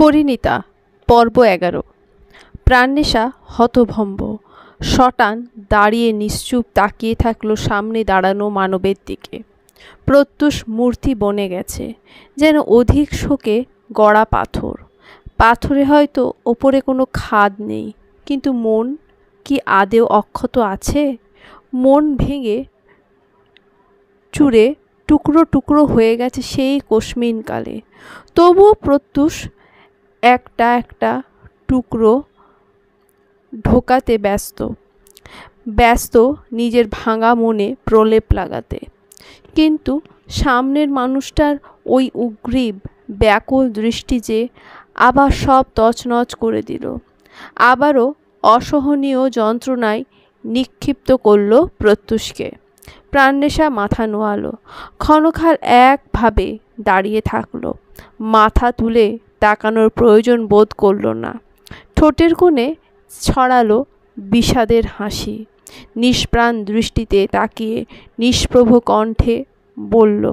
পরিণীতা পর্ব 11। প্রাণনেশা হতভম্ব। শটান দাঁড়িয়ে নিশ্চুপ তাকিয়ে থাকলো সামনে দাঁড়ানো মানবের দিকে। প্রত্যুষ মূর্তি বনে গেছে, যেন অধিক শোকে গড়া পাথর। পাথরে হয়তো ওপরে কোনো খাদ নেই, কিন্তু মন কি আদেও অক্ষত আছে? মন ভেঙে চুরে টুকরো টুকরো হয়ে গেছে সেই কস্মিনকালে। তবুও প্রত্যুষ একটা একটা টুকরো ঢোকাতে ব্যস্ত নিজের ভাঙা মনে প্রলেপ লাগাতে। কিন্তু সামনের মানুষটার ওই উগ্রীব ব্যাকুল দৃষ্টি যে আবার সব তছনছ করে দিল, আবারও অসহনীয় যন্ত্রণায় নিক্ষিপ্ত করল প্রত্যুষকে। প্রাণনেশা মাথা নোয়ালো, ক্ষণকাল একভাবে দাঁড়িয়ে থাকলো। মাথা তুলে তাকানোর প্রয়োজন বোধ করল না। ঠোঁটের কোণে ছড়ালো বিষাদের হাসি। নিষ্প্রাণ দৃষ্টিতে তাকিয়ে নিষ্প্রভ কণ্ঠে বলল,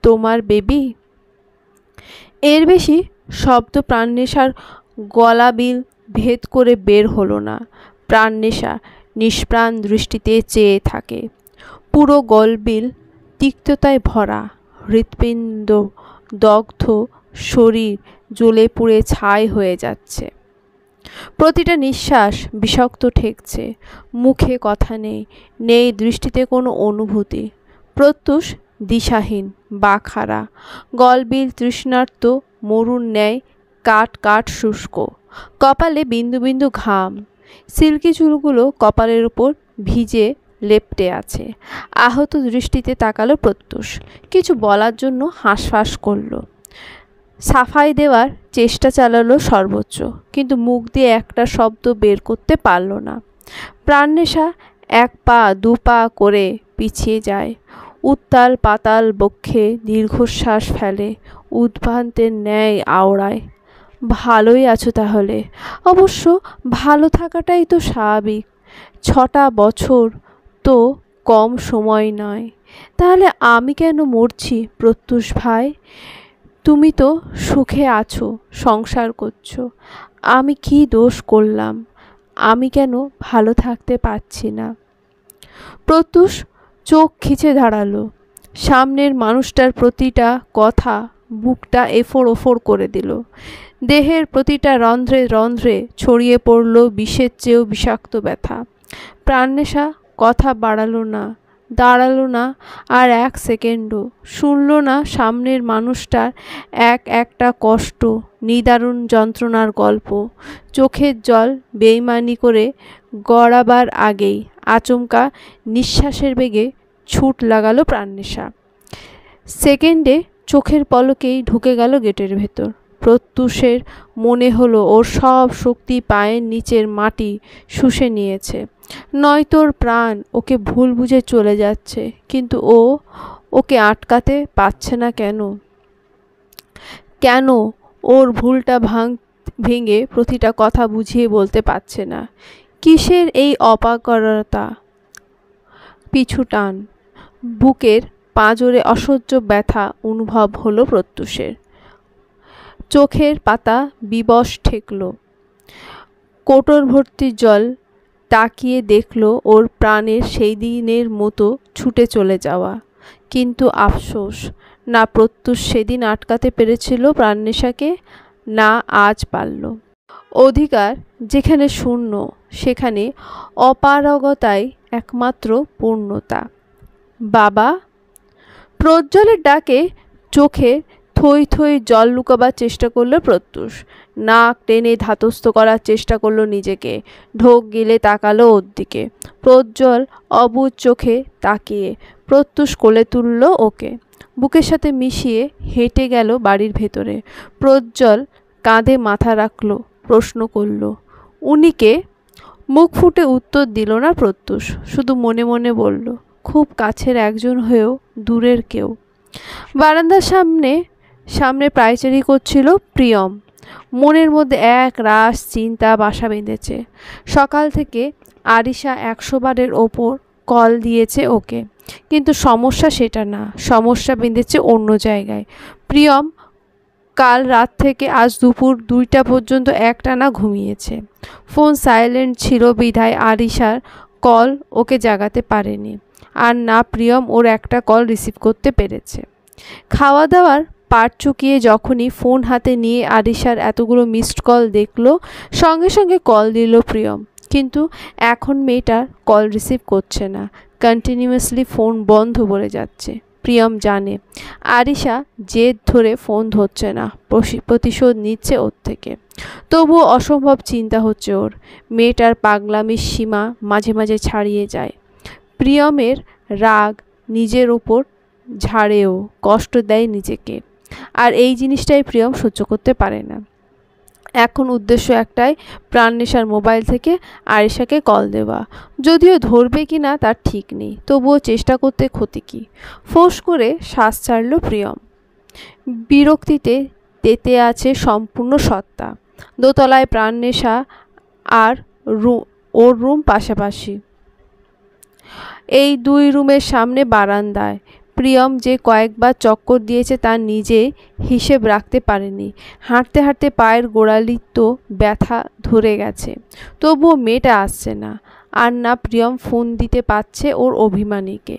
তোমার বেবি? এর বেশি শব্দ প্রাণনেশার গলাবিল ভেদ করে বের হলো না। প্রাণনেশা নিষ্প্রাণ দৃষ্টিতে চেয়ে থাকে। পুরো গলবিল তিক্ততায় ভরা, হৃৎপিণ্ড দগ্ধ, শরীর জ্বলে পুড়ে ছাই হয়ে যাচ্ছে। প্রতিটা নিঃশ্বাস বিষাক্ত ঠেকছে। মুখে কথা নেই দৃষ্টিতে কোনো অনুভূতি। প্রত্যুষ দিশাহীন, বাখারা, গলবিল তৃষ্ণার্ত মরুর ন্যায় কাট কাট শুষ্ক। কপালে বিন্দু বিন্দু ঘাম। সিল্কি চুলগুলো কপালের উপর ভিজে লেপ্টে আছে। আহত দৃষ্টিতে তাকালো প্রত্যুষ। কিছু বলার জন্য হাঁসফাঁস করলো, সাফাই দেওয়ার চেষ্টা চালালো সর্বোচ্চ, কিন্তু মুখ দিয়ে একটা শব্দ বের করতে পারল না। প্রাণনেশা এক পা দু পা করে পিছিয়ে যায়। উত্তাল পাতাল বক্ষে দীর্ঘশ্বাস ফেলে, উদ্ভ্রান্তের ন্যায় আওড়ায়। ভালোই আছো তাহলে? অবশ্য ভালো থাকাটাই তো স্বাভাবিক। 6টা বছর তো কম সময় নয়। তাহলে আমি কেন মরছি প্রত্যুষ ভাই? তুমি তো সুখে আছো, সংসার করছো। আমি কি দোষ করলাম? আমি কেন ভালো থাকতে পারছি না? প্রত্যুষ চোখ খিচে দাঁড়ালো। সামনের মানুষটার প্রতিটা কথা বুকটা এফোড় ওফোড় করে দিল। দেহের প্রতিটা রন্ধ্রে রন্ধ্রে ছড়িয়ে পড়ল বিষের চেয়েও বিষাক্ত ব্যথা। প্রাণনেশা কথা দাঁড়ালো না আর এক সেকেন্ডও। শুনল না সামনের মানুষটার একটা কষ্ট, নিদারুণ যন্ত্রণার গল্প। চোখের জল বেইমানি করে গড়াবার আগেই আচমকা নিঃশ্বাসের বেগে ছুট লাগালো প্রাণনেশা। সেকেন্ডে চোখের পলকেই ঢুকে গেল গেটের ভেতর। প্রত্যুষের মনে হলো ওর সব শক্তি পায়ের নিচের মাটি শুষে নিয়েছে। নয়তোর প্রাণ ওকে ভুল বুঝে চলে যাচ্ছে, কিন্তু ওকে আটকাতে পারছে না কেন? ওর ভুলটা ভেঙে প্রতিটা কথা বুঝিয়ে বলতে পারছে না। কিসের এই অপারগতা? পিছু টান। বুকের পাঁজরে অসহ্য ব্যথা অনুভব হলো প্রত্যুষের। চোখের পাতা বিবশ ঠেকল। কোটর ভর্তি জল। তাকিয়ে দেখল ওর প্রাণের সেই দিনের মতো ছুটে চলে যাওয়া। কিন্তু আফসোস, না প্রত্যুষ সেদিন আটকাতে পেরেছিল প্রাণনেশাকে, না আজ পারল। অধিকার যেখানে শূন্য, সেখানে অপারগতাই একমাত্র পূর্ণতা। বাবা! প্রজ্জ্বলের ডাকে চোখে থই থই জল লুকাবার চেষ্টা করলো প্রত্যুষ। নাক টেনে ধাতস্থ করার চেষ্টা করলো নিজেকে। ঢোক গিলে তাকালো ওর দিকে। প্রজ্জ্বল অবুঝ চোখে তাকিয়ে প্রত্যুষ কোলে তুলল ওকে। বুকের সাথে মিশিয়ে হেঁটে গেল বাড়ির ভেতরে। প্রজ্জ্বল কাঁধে মাথা রাখলো, প্রশ্ন করল, উনি কে? মুখ ফুটে উত্তর দিল না প্রত্যুষ, শুধু মনে মনে বলল, খুব কাছের একজন হয়েও দূরের কেউ। বারান্দার সামনে পায়চারি করছিল প্রিয়ম। মনের মধ্যে এক রাশ চিন্তা বাসা বেঁধেছে। সকাল থেকে আরিশা 100 বারের ওপর কল দিয়েছে ওকে, কিন্তু সমস্যা সেটা না, সমস্যা বেঁধেছে অন্য জায়গায়। প্রিয়ম কাল রাত থেকে আজ দুপুর 2টা পর্যন্ত একটানা ঘুমিয়েছে। ফোন সাইলেন্ট ছিল বিধায় আরিশার কল ওকে জাগাতে পারেনি, আর না প্রিয়ম ওর একটা কল রিসিভ করতে পেরেছে। খাওয়া দাওয়ার পাট চুকিয়ে যখনই ফোন হাতে নিয়ে আরিশার এতগুলো মিসড কল দেখল, সঙ্গে সঙ্গে কল দিল প্রিয়ম। কিন্তু এখন মেয়েটার কল রিসিভ করছে না, কন্টিনিউয়াসলি ফোন বন্ধ বলে যাচ্ছে। প্রিয়ম জানে আরিশা জেদ ধরে ফোন ধরছে না, প্রতিশোধ নিচ্ছে ওর থেকে। তবুও অসম্ভব চিন্তা হচ্ছে ওর। মেয়েটার পাগলামির সীমা মাঝে মাঝে ছাড়িয়ে যায়। প্রিয়মের রাগ নিজের ওপর ঝাড়েও, কষ্ট দেয় নিজেকে, আর এই জিনিসটাই প্রিয়ম সহ্য করতে পারে না। এখন উদ্দেশ্য একটাই, প্রাণনেশার মোবাইল থেকে আরিশাকে কল দেওয়া। যদিও ধরবে কি না তার ঠিক নেই, তবুও চেষ্টা করতে ক্ষতি কি। ফোঁস করে শ্বাস ছাড়ল প্রিয়ম। বিরক্তিতে তেতে আছে সম্পূর্ণ সত্তা। দোতলায় প্রাণনেশা আর ওর রুম পাশাপাশি। এই 2 রুমের সামনে বারান্দায়। প্রিয়ম যে কয়েকবার চক্কর দিয়েছে তার নিজে হিসেব রাখতে পারেনি। হাঁটতে হাঁটতে পায়ের গোড়ালি তো ব্যথা ধরে গেছে, তবুও মেয়েটা আসছে না। আর না প্রিয়ম ফোন দিতে পারছে ওর অভিমানীকে।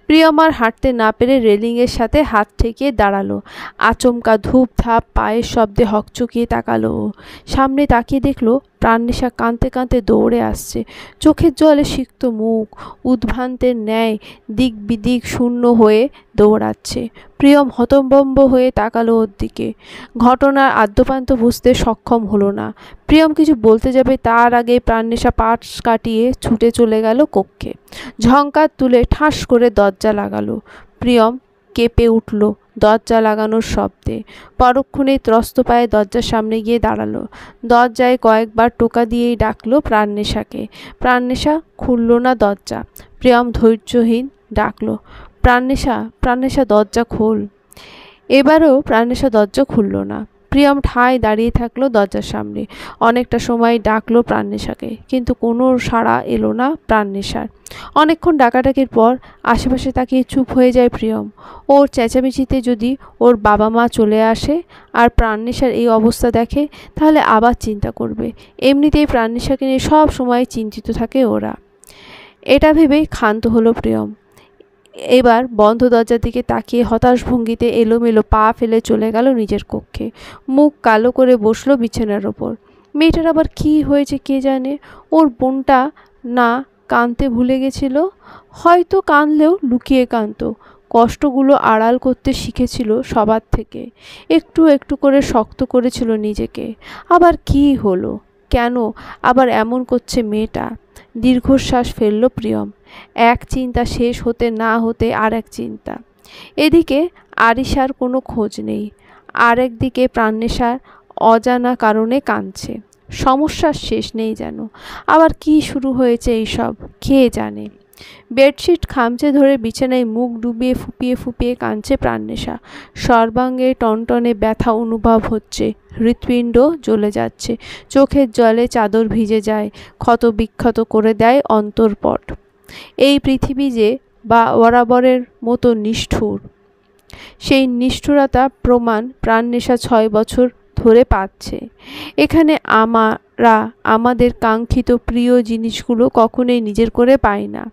প্রিয়ম আর হাঁটতে না পেরে রেলিংয়ের সাথে হাত ঠেকিয়ে দাঁড়ালো। আচমকা ধূপ ধাপ পায়ের শব্দে হকচকিয়ে তাকালো ও। সামনে তাকিয়ে দেখলো প্রাণনেশা কাঁদতে কাঁদতে দৌড়ে আসছে। চোখের জলে সিক্ত মুখ, উদ্ভ্রান্তের ন্যায় দিক বিদিক শূন্য হয়ে দৌড়াচ্ছে। প্রিয়ম হতভম্ব হয়ে তাকালো ওর দিকে। ঘটনার আদ্যোপান্ত বুঝতে সক্ষম হলো না। প্রিয়ম কিছু বলতে যাবে তার আগে প্রাণনেশা পাশ কাটিয়ে ছুটে চলে গেল কক্ষে। ঝংকার তুলে ঠাস করে দরজা লাগালো। প্রিয়ম কেঁপে উঠল দরজা লাগানোর শব্দে। পরক্ষণেই ত্রস্ত পায়ে দরজার সামনে গিয়ে দাঁড়ালো। দরজায় কয়েকবার টোকা দিয়েই ডাকলো প্রাণনেশাকে। প্রাণনেশা খুলল না দরজা। প্রিয়ম ধৈর্যহীন ডাকলো, প্রাণনেশা, প্রাণনেশা দরজা খোল। এবারও প্রাণনেশা দরজা খুলল না। প্রিয়ম ঠায় দাঁড়িয়ে থাকলো দরজার সামনে। অনেকটা সময় ডাকলো প্রাণনেশাকে, কিন্তু কোনো সাড়া এলো না প্রাণনেশার। অনেকক্ষণ ডাকাডাকির পর আশেপাশে তাকিয়ে চুপ হয়ে যায় প্রিয়ম। ওর চেঁচামেচিতে যদি ওর বাবা মা চলে আসে আর প্রাণনেশার এই অবস্থা দেখে, তাহলে আবার চিন্তা করবে। এমনিতেই প্রাণনেশাকে নিয়ে সব সময় চিন্তিত থাকে ওরা। এটা ভেবেই ক্ষান্ত হলো প্রিয়ম। এবার বন্ধ দরজার দিকে তাকিয়ে হতাশ ভঙ্গিতে এলোমেলো পা ফেলে চলে গেল নিজের কক্ষে। মুখ কালো করে বসলো বিছানার ওপর। মেয়েটার আবার কী হয়েছে কে জানে। ওর বোনটা না কাঁদতে ভুলে গেছিল, হয়তো কাঁদলেও লুকিয়ে কাঁদতো। কষ্টগুলো আড়াল করতে শিখেছিল সবার থেকে। একটু একটু করে শক্ত করেছিল নিজেকে। আবার কী হলো, কেন আবার এমন করছে মেয়েটা? দীর্ঘশ্বাস ফেলল প্রিয়ম। এক চিন্তা শেষ হতে না হতে আর এক চিন্তা। এদিকে আরিশার কোনো খোঁজ নেই, আর একদিকে প্রাণনেশার অজানা কারণে কাঁদছে। সমস্যার শেষ নেই যেন। আবার কি শুরু হয়েছে এইসব কে জানে। বেডশিট খামচে ধরে বিছানায় মুখ ডুবিয়ে ফুপিয়ে ফুপিয়ে কাঁদছে প্রাণনেশা। সর্বাঙ্গে টনটনে ব্যথা অনুভব হচ্ছে। হৃৎপিণ্ড জ্বলে যাচ্ছে। চোখের জলে চাদর ভিজে যায়, ক্ষত বিক্ষত করে দেয় অন্তরপট। এই পৃথিবী যে বরাবরের মতো নিষ্ঠুর, সেই নিষ্ঠুরতা প্রমাণ প্রাণনেশা 6 বছর ধরে পাচ্ছে। এখানে আমরা আমাদের কাঙ্ক্ষিত প্রিয় জিনিসগুলো কখনোই নিজের করে পাই না।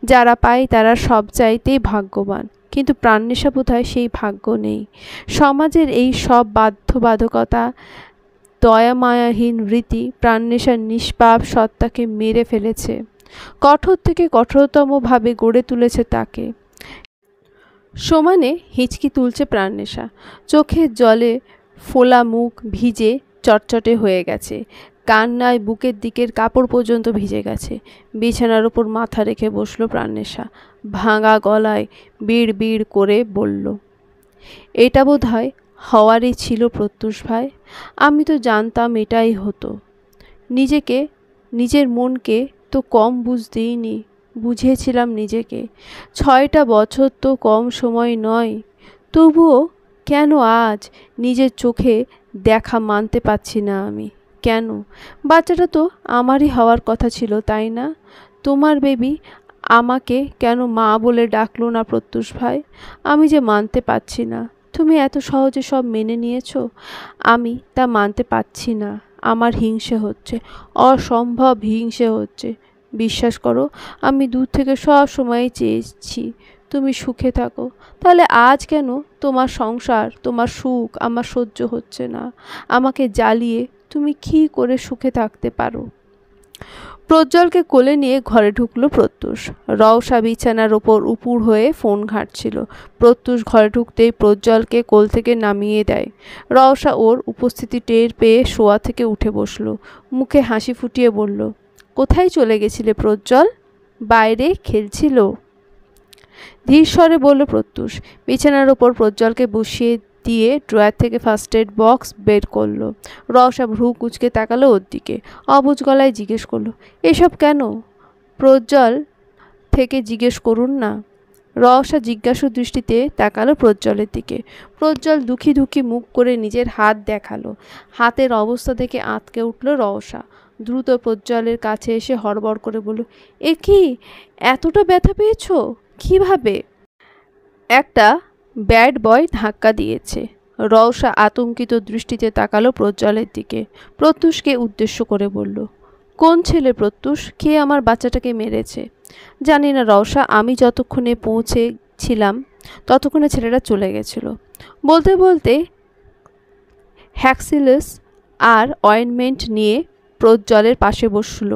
যারা পায় তারা সব চাইতেই ভাগ্যবান, কিন্তু প্রাণনেশা বোধহয় সেই ভাগ্য নেই। সমাজের এই সব বাধ্যবাধকতা, দয়ামায়াহীন রীতি প্রাণনেশার নিষ্পাপ সত্তাকে মেরে ফেলেছে। কঠোর থেকে কঠোরতমভাবে গড়ে তুলেছে তাকে। সমানে হিচকি তুলছে প্রাণনেশা। চোখের জলে ফোলা মুখ ভিজে চটচটে হয়ে গেছে। কান্নায় বুকের দিকের কাপড় পর্যন্ত ভিজে গেছে। বিছানার উপর মাথা রেখে বসলো প্রাণনেশা। ভাঙা গলায় বিড় বিড় করে বলল, এটা বোধহয় হওয়ারই ছিল প্রত্যুষ ভাই। আমি তো জানতাম এটাই হতো। নিজের মনকে তো কম বুঝতেইনি, বুঝিয়েছিলাম নিজেকে। 6টা বছর তো কম সময় নয়। তবুও কেন আজ নিজের চোখে দেখা মানতে পারছি না আমি? কেন? বাচ্চাটা তো আমারই হওয়ার কথা ছিল, তাই না? তোমার বেবি আমাকে কেন মা বলে ডাকলো না প্রত্যুষ ভাই? আমি যে মানতে পারছি না। তুমি এত সহজে সব মেনে নিয়েছো। আমি তা মানতে পারছি না। আমার হিংসে হচ্ছে, অসম্ভব হিংসে হচ্ছে। বিশ্বাস করো, আমি দূর থেকে সব সময় চেয়েছি তুমি সুখে থাকো। তাহলে আজ কেন তোমার সংসার, তোমার সুখ আমার সহ্য হচ্ছে না? আমাকে জ্বালিয়ে তুমি কী করে সুখে থাকতে পারো? প্রজ্জ্বলকে কোলে নিয়ে ঘরে ঢুকলো প্রত্যুষ। রওশা বিছানার ওপর উপুড় হয়ে ফোন ঘাঁটছিল। প্রত্যুষ ঘরে ঢুকতেই প্রজ্জ্বলকে কোল থেকে নামিয়ে দেয়। রওশা ওর উপস্থিতি টের পেয়ে শোয়া থেকে উঠে বসলো। মুখে হাসি ফুটিয়ে বলল, কোথায় চলে গেছিলে প্রজ্জ্বল? বাইরে খেলছিল? ধীর স্বরে বলল প্রত্যুষ। বিছানার ওপর প্রজ্জ্বলকে বসিয়ে দিয়ে ড্রয়ার থেকে ফার্স্ট এড বক্স বের করলো। রওশা ভ্রু কুঁচকে তাকালো ওর দিকে। অবুঝ গলায় জিজ্ঞেস করলো, এসব কেন? প্রজ্জ্বল থেকে জিজ্ঞেস করুন না। রওশা জিজ্ঞাসু দৃষ্টিতে তাকালো প্রজ্জ্বলের দিকে। প্রজ্জ্বল দুঃখী দুঃখী মুখ করে নিজের হাত দেখালো। হাতের অবস্থা দেখে আঁতকে উঠল রওশা। দ্রুত প্রজ্জ্বলের কাছে এসে হড়বড় করে বলল, এ কি, এতটা ব্যথা পেয়েছো? কিভাবে? একটা ব্যাড বয় ধাক্কা দিয়েছে। রওশা আতঙ্কিত দৃষ্টিতে তাকালো প্রজ্জ্বলের দিকে। প্রত্যুষকে উদ্দেশ্য করে বলল, কোন ছেলে প্রত্যুষ? কে আমার বাচ্চাটাকে মেরেছে? জানি না রওশা, আমি যতক্ষণে পৌঁছেছিলাম ততক্ষণে ছেলেটা চলে গেছিল। বলতে বলতে হ্যাক্সিলাস আর অয়েনমেন্ট নিয়ে প্রজ্জ্বলের পাশে বসল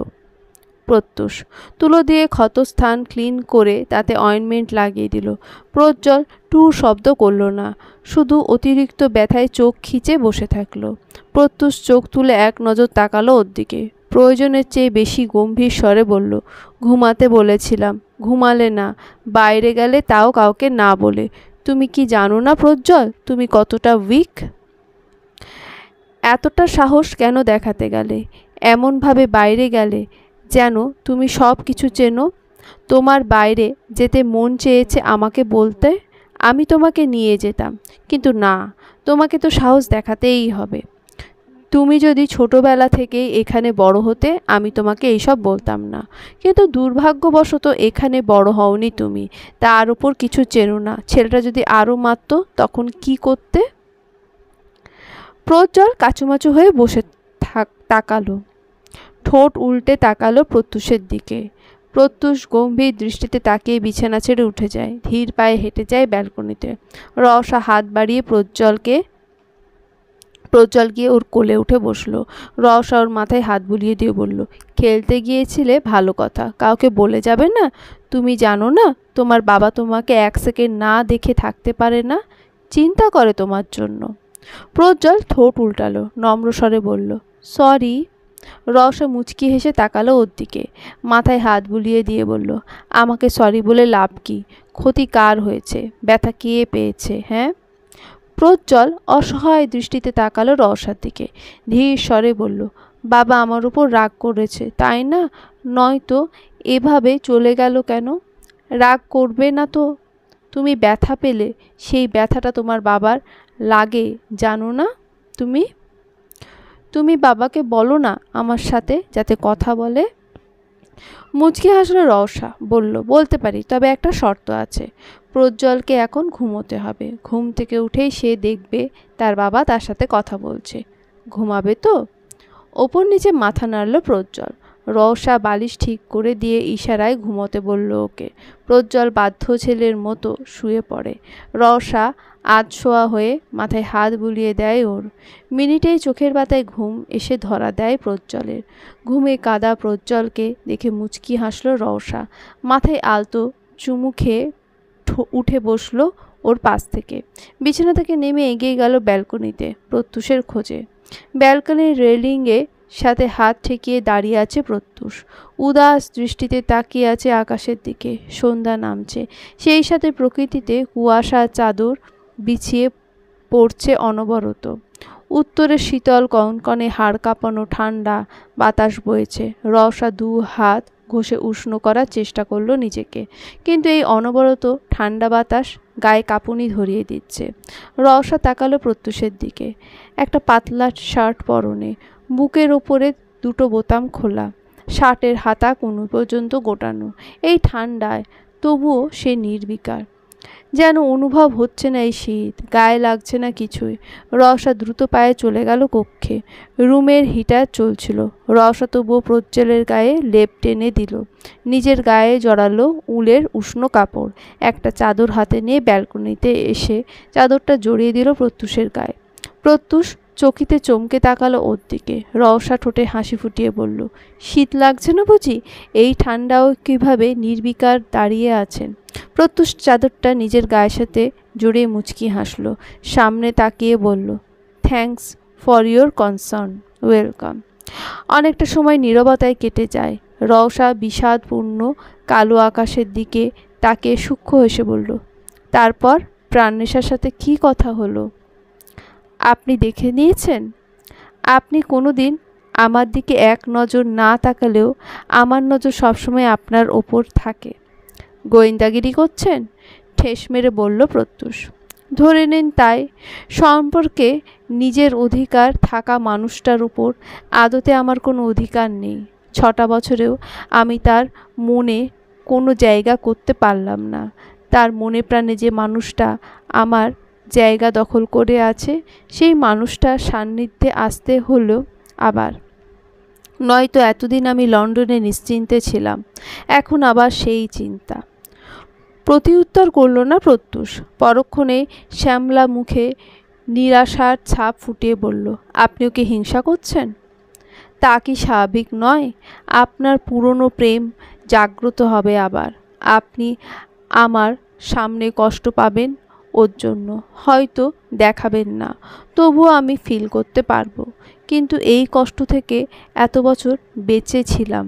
প্রত্যুষ। তুলো দিয়ে ক্ষতস্থান ক্লিন করে তাতে অয়েনমেন্ট লাগিয়ে দিল। প্রজ্জ্বল টু শব্দ করল না, শুধু অতিরিক্ত ব্যথায় চোখ খিচে বসে থাকলো। প্রত্যুষ চোখ তুলে এক নজর তাকালো ওর দিকে। প্রয়োজনের চেয়ে বেশি গম্ভীর স্বরে বলল, ঘুমাতে বলেছিলাম, ঘুমালে না, বাইরে গেলে তাও কাউকে না বলে। তুমি কি জানো না প্রজ্জ্বল, তুমি কতটা উইক? এতটা সাহস কেন দেখাতে গেলে? এমনভাবে বাইরে গেলে যেন তুমি সব কিছু চেনো। তোমার বাইরে যেতে মন চেয়েছে আমাকে বলতে, আমি তোমাকে নিয়ে যেতাম। কিন্তু না, তোমাকে তো সাহস দেখাতেই হবে। তুমি যদি ছোটবেলা থেকেই এখানে বড় হতে, আমি তোমাকে এইসব বলতাম না। কিন্তু দুর্ভাগ্যবশত এখানে বড় হওনি তুমি, তার উপর কিছু চেনো না। ছেলেটা যদি আরও মারত তখন কি করতে? প্রজ্জ্বল কাচুমাচু হয়ে বসে তাকালো, ঠোঁট উল্টে তাকালো প্রত্যুষের দিকে। প্রত্যুষ গম্ভীর দৃষ্টিতে তাকিয়ে বিছানা ছেড়ে উঠে যায়। ধীর পায়ে হেঁটে যায় ব্যালকনিতে। রওশা হাত বাড়িয়ে প্রজ্জ্বল গিয়ে ওর কোলে উঠে বসলো। রওশা ওর মাথায় হাত বুলিয়ে দিয়ে বলল, খেলতে গিয়েছিলে, ভালো কথা, কাউকে বলে যাবে না? তুমি জানো না তোমার বাবা তোমাকে এক সেকেন্ড না দেখে থাকতে পারে না, চিন্তা করে তোমার জন্য। প্রজ্জ্বল ঠোঁট উল্টালো, নম্র স্বরে বলল, সরি। রওশা মুচকি হেসে তাকালো ওর দিকে। মাথায় হাত বুলিয়ে দিয়ে বলল, আমাকে সরি বলে লাভ কি? ক্ষতি কার হয়েছে? ব্যথা কে পেয়েছে? হ্যাঁ? প্রজ্জ্বল অসহায় দৃষ্টিতে তাকালো রওশার দিকে। ধীর স্বরে বলল, বাবা আমার উপর রাগ করেছে, তাই না? নয়তো এভাবে চলে গেল কেন? রাগ করবে না তো? তুমি ব্যথা পেলে সেই ব্যথাটা তোমার বাবার লাগে, জানো না? তুমি বাবাকে বলো না আমার সাথে যাতে কথা বলে। মুচকি হাসলো রওশা, বলল, বলতে পারি, তবে একটা শর্ত আছে। প্রজ্জ্বলকে এখন ঘুমোতে হবে। ঘুম থেকে উঠেই সে দেখবে তার বাবা তার সাথে কথা বলছে। ঘুমাবে তো? ওপর নিচে মাথা নাড়ল প্রজ্জ্বল। রওশা বালিশ ঠিক করে দিয়ে ইশারায় ঘুমোতে বলল ওকে। প্রজ্জ্বল বাধ্য ছেলের মতো শুয়ে পড়ে। রওশা আধশোয়া হয়ে মাথায় হাত বুলিয়ে দেয় ওর। মিনিটেই চোখের পাতায় ঘুম এসে ধরা দেয় প্রজ্জ্বলের। ঘুমে কাদা প্রজ্জ্বলকে দেখে মুচকি হাসল রওশা। মাথায় আলতো চুমু খেয়ে উঠে বসলো ওর পাশ থেকে। বিছানা থেকে নেমে এগিয়ে গেল ব্যালকনিতে প্রত্যুষের খোঁজে। ব্যালকনির রেলিংয়ে সাথে হাত ঠেকিয়ে দাঁড়িয়ে আছে প্রত্যুষ। উদাস দৃষ্টিতে তাকিয়ে আছে আকাশের দিকে। সন্ধ্যা নামছে, সেই সাথে প্রকৃতিতে কুয়াশা চাদর বিছিয়ে পড়ছে অনবরত। উত্তরে শীতল কনকনে হাড় কাঁপানো ঠান্ডা বাতাস বইছে। রওশা দু হাত ঘষে উষ্ণ করার চেষ্টা করলো নিজেকে, কিন্তু এই অনবরত ঠান্ডা বাতাস গায়ে কাঁপুনি ধরিয়ে দিচ্ছে। রওশা তাকালো প্রত্যুষের দিকে। একটা পাতলা শার্ট পরনে, বুকের ওপরে দুটো বোতাম খোলা, শার্টের হাতা কোণু পর্যন্ত গোটানো। এই ঠান্ডায় তবুও সে নির্বিকার। যেন অনুভব হচ্ছে না এই শীত, গায়ে লাগছে না কিছুই। রওশা দ্রুত পায়ে চলে গেল কক্ষে। রুমের হিটার চলছিল। রওশা তবুও প্রজ্জ্বলের গায়ে লেপ টেনে দিল। নিজের গায়ে জড়ালো উলের উষ্ণ কাপড়। একটা চাদর হাতে নিয়ে ব্যালকনিতে এসে চাদরটা জড়িয়ে দিল প্রত্যুষের গায়ে। প্রত্যুষ চকিতে চমকে তাকালো ওর দিকে। রওশা ঠোঁটে হাসি ফুটিয়ে বলল, শীত লাগছে না বুঝি? এই ঠান্ডাও কিভাবে নির্বিকার দাঁড়িয়ে আছেন। প্রত্যুষ চাদরটা নিজের গায়ের সাথে জড়িয়ে মুচকি হাসল। সামনে তাকিয়ে বলল, thanks for your concern, welcome. অনেকটা সময় নীরবতায় কেটে যায়। রওশা বিষাদপূর্ণ কালো আকাশের দিকে তাকিয়ে সূক্ষ্ম হেসে বলল, তারপর প্রাণনেশার সাথে কি কথা হলো? আপনি দেখে নিয়েছেন? আপনি কোনো দিন আমার দিকে এক নজর না তাকালেও আমার নজর সবসময় আপনার ওপর থাকে। গোয়েন্দাগিরি করছেন? ঠেস মেরে বলল প্রত্যুষ। ধরে নিন তাই। সম্পর্কে নিজের অধিকার থাকা মানুষটার উপর আদতে আমার কোনো অধিকার নেই। 6টা বছরেও আমি তার মনে কোনো জায়গা করতে পারলাম না। তার মনে প্রাণে যে মানুষটা আমার জায়গা দখল করে আছে, সেই মানুষটার সান্নিধ্যে আসতে হলো আবার। নয়তো এতদিন আমি লন্ডনে নিশ্চিন্তে ছিলাম, এখন আবার সেই চিন্তা। প্রতিউত্তর করল না প্রত্যুষ। পরক্ষণে শ্যামলা মুখে নিরাশার ছাপ ফুটিয়ে বলল, আপনি ওকে হিংসা করছেন? তা কি স্বাভাবিক নয়? আপনার পুরনো প্রেম জাগ্রত হবে আবার। আপনি আমার সামনে কষ্ট পাবেন ওর জন্য, হয়তো দেখাবেন না, তবুও আমি ফিল করতে পারবো। কিন্তু এই কষ্ট থেকে এত বছর বেঁচে ছিলাম।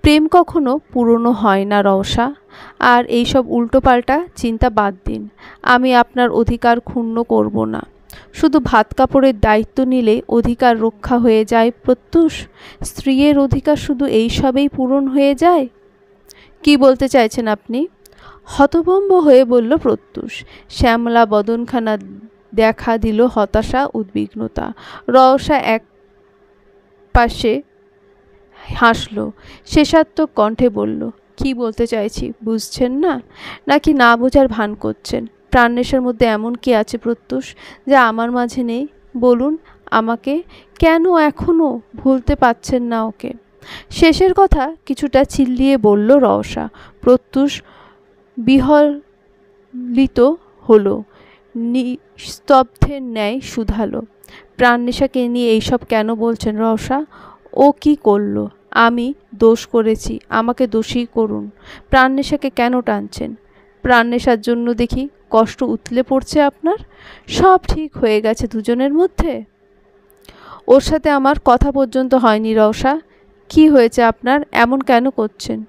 প্রেম কখনো পুরনো হয় না রওশা। আর এইসব উল্টোপাল্টা চিন্তা বাদ দিন। আমি আপনার অধিকার ক্ষুণ্ণ করব না। শুধু ভাত কাপড়ের দায়িত্ব নিলে অধিকার রক্ষা হয়ে যায় প্রত্যুষ? স্ত্রীর অধিকার শুধু এইসবেই পূরণ হয়ে যায়? কি বলতে চাইছেন আপনি? হতভম্ব হয়ে বলল প্রত্যুষ। শ্যামলা বদনখানা দেখা দিল হতাশা, উদ্বিগ্নতা। রওশা এক পাশে হাসল, শেষাত্মক কণ্ঠে বলল, কি বলতে চাইছি বুঝছেন না? নাকি না বোঝার ভান করছেন? প্রাণনেশার মধ্যে এমন কি আছে প্রত্যুষ যা আমার মাঝে নেই? বলুন আমাকে, কেন এখনো ভুলতে পারছেন না ওকে? শেষের কথা কিছুটা চিল্লিয়ে বলল রওশা। প্রত্যুষ বিহলিত হলো, নিস্তব্ধের ন্যায় শুধালো, প্রাণনেশাকে নিয়ে এইসব কেন বলছেন রওশা? ও কি করলো? আমি দোষ করেছি, আমাকে দোষী করুন। প্রাণনেশাকে কেন টানছেন? প্রাণনেশার জন্য দেখি কষ্ট উতলে পড়ছে আপনার। সব ঠিক হয়ে গেছে দুজনের মধ্যে? ওর সাথে আমার কথা পর্যন্ত হয়নি রওশা। কি হয়েছে আপনার? এমন কেন করছেন?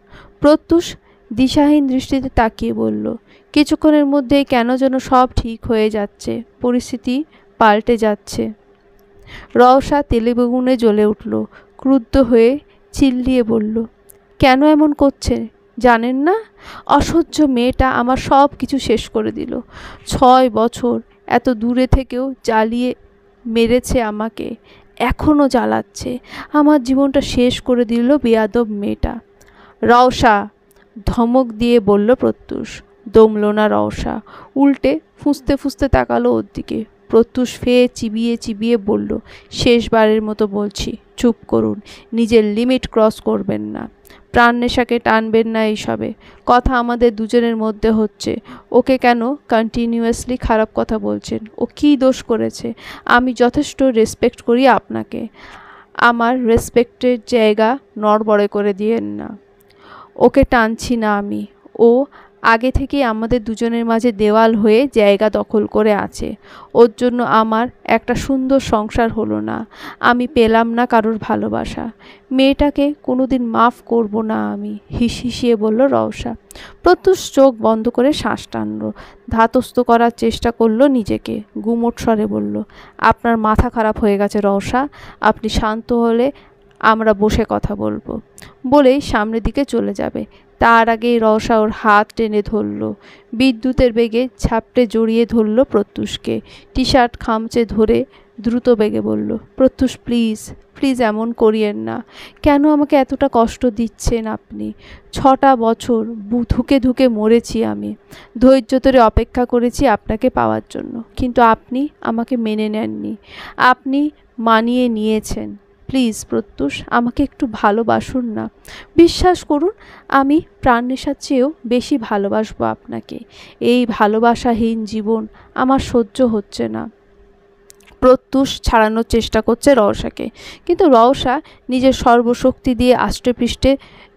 প্রত্যুষ দিশাহীন দৃষ্টিতে তাকিয়ে বলল, কিছুক্ষণের মধ্যেই কেন যেন সব ঠিক হয়ে যাচ্ছে, পরিস্থিতি পাল্টে যাচ্ছে। রওশা তেলে বেগুনে জ্বলে উঠল। ক্রুদ্ধ হয়ে চিল্লিয়ে বলল, কেন এমন করছে জানেন না? অসহ্য মেয়েটা আমার সব কিছু শেষ করে দিল। 6 বছর এত দূরে থেকেও জ্বালিয়ে মেরেছে আমাকে, এখনও জ্বালাচ্ছে। আমার জীবনটা শেষ করে দিল বেয়াদব মেয়েটা। রওশা, ধমক দিয়ে বলল প্রত্যুষ। দমল না রওশা, উল্টে ফুঁসতে ফুঁসতে তাকালো ওর দিকে। প্রত্যুষ ফেয়ে চিবিয়ে চিবিয়ে বলল, শেষবারের মতো বলছি, চুপ করুন। নিজের লিমিট ক্রস করবেন না। প্রাণনেশাকে টানবেন না এইসবে। কথা আমাদের দুজনের মধ্যে হচ্ছে। ওকে কেন কন্টিনিউয়াসলি খারাপ কথা বলছেন? ও কী দোষ করেছে? আমি যথেষ্ট রেসপেক্ট করি আপনাকে। আমার রেসপেক্টের জায়গা নড়বড়ে করে দিয়েন না। ওকে টানছি না আমি। ও আগে থেকেই আমাদের দুজনের মাঝে দেওয়াল হয়ে জায়গা দখল করে আছে। ওর জন্য আমার একটা সুন্দর সংসার হলো না, আমি পেলাম না কারোর ভালোবাসা। মেয়েটাকে কোনোদিন মাফ করব না আমি, হিসিয়ে বলল রওশা। প্রত্যুষ চোখ বন্ধ করে শ্বাস টানল, ধাতস্থ করার চেষ্টা করলো নিজেকে। গুমোট স্বরে বলল, আপনার মাথা খারাপ হয়ে গেছে রওশা। আপনি শান্ত হলে আমরা বসে কথা বলবো। বলেই সামনের দিকে চলে যাবে। তার আগেই রওশা ওর হাত টেনে ধরল, বিদ্যুতের বেগে ঝাপটে জড়িয়ে ধরল প্রত্যুষকে, টি শার্ট খামচে ধরে দ্রুত বেগে বলল, প্রত্যুষ প্লিজ প্লিজ এমন করিয়েন না। কেন আমাকে এতটা কষ্ট দিচ্ছেন আপনি? 6টা বছর ধুকে ধুকে মরেছি আমি, ধৈর্য ধরে অপেক্ষা করেছি আপনাকে পাওয়ার জন্য, কিন্তু আপনি আমাকে মেনে নেননি, আপনি মানিয়ে নিয়েছেন। প্লিজ প্রত্যুষ আমাকে একটু ভালোবাসুন না, বিশ্বাস করুন আমি প্রাণনেশার চেয়েও বেশি ভালোবাসবো আপনাকে। এই ভালোবাসাহীন জীবন আমার সহ্য হচ্ছে না। প্রত্যুষ ছাড়ানোর চেষ্টা করছে রওশাকে, কিন্তু রওশা নিজের সর্বশক্তি দিয়ে আষ্টেপৃষ্ঠে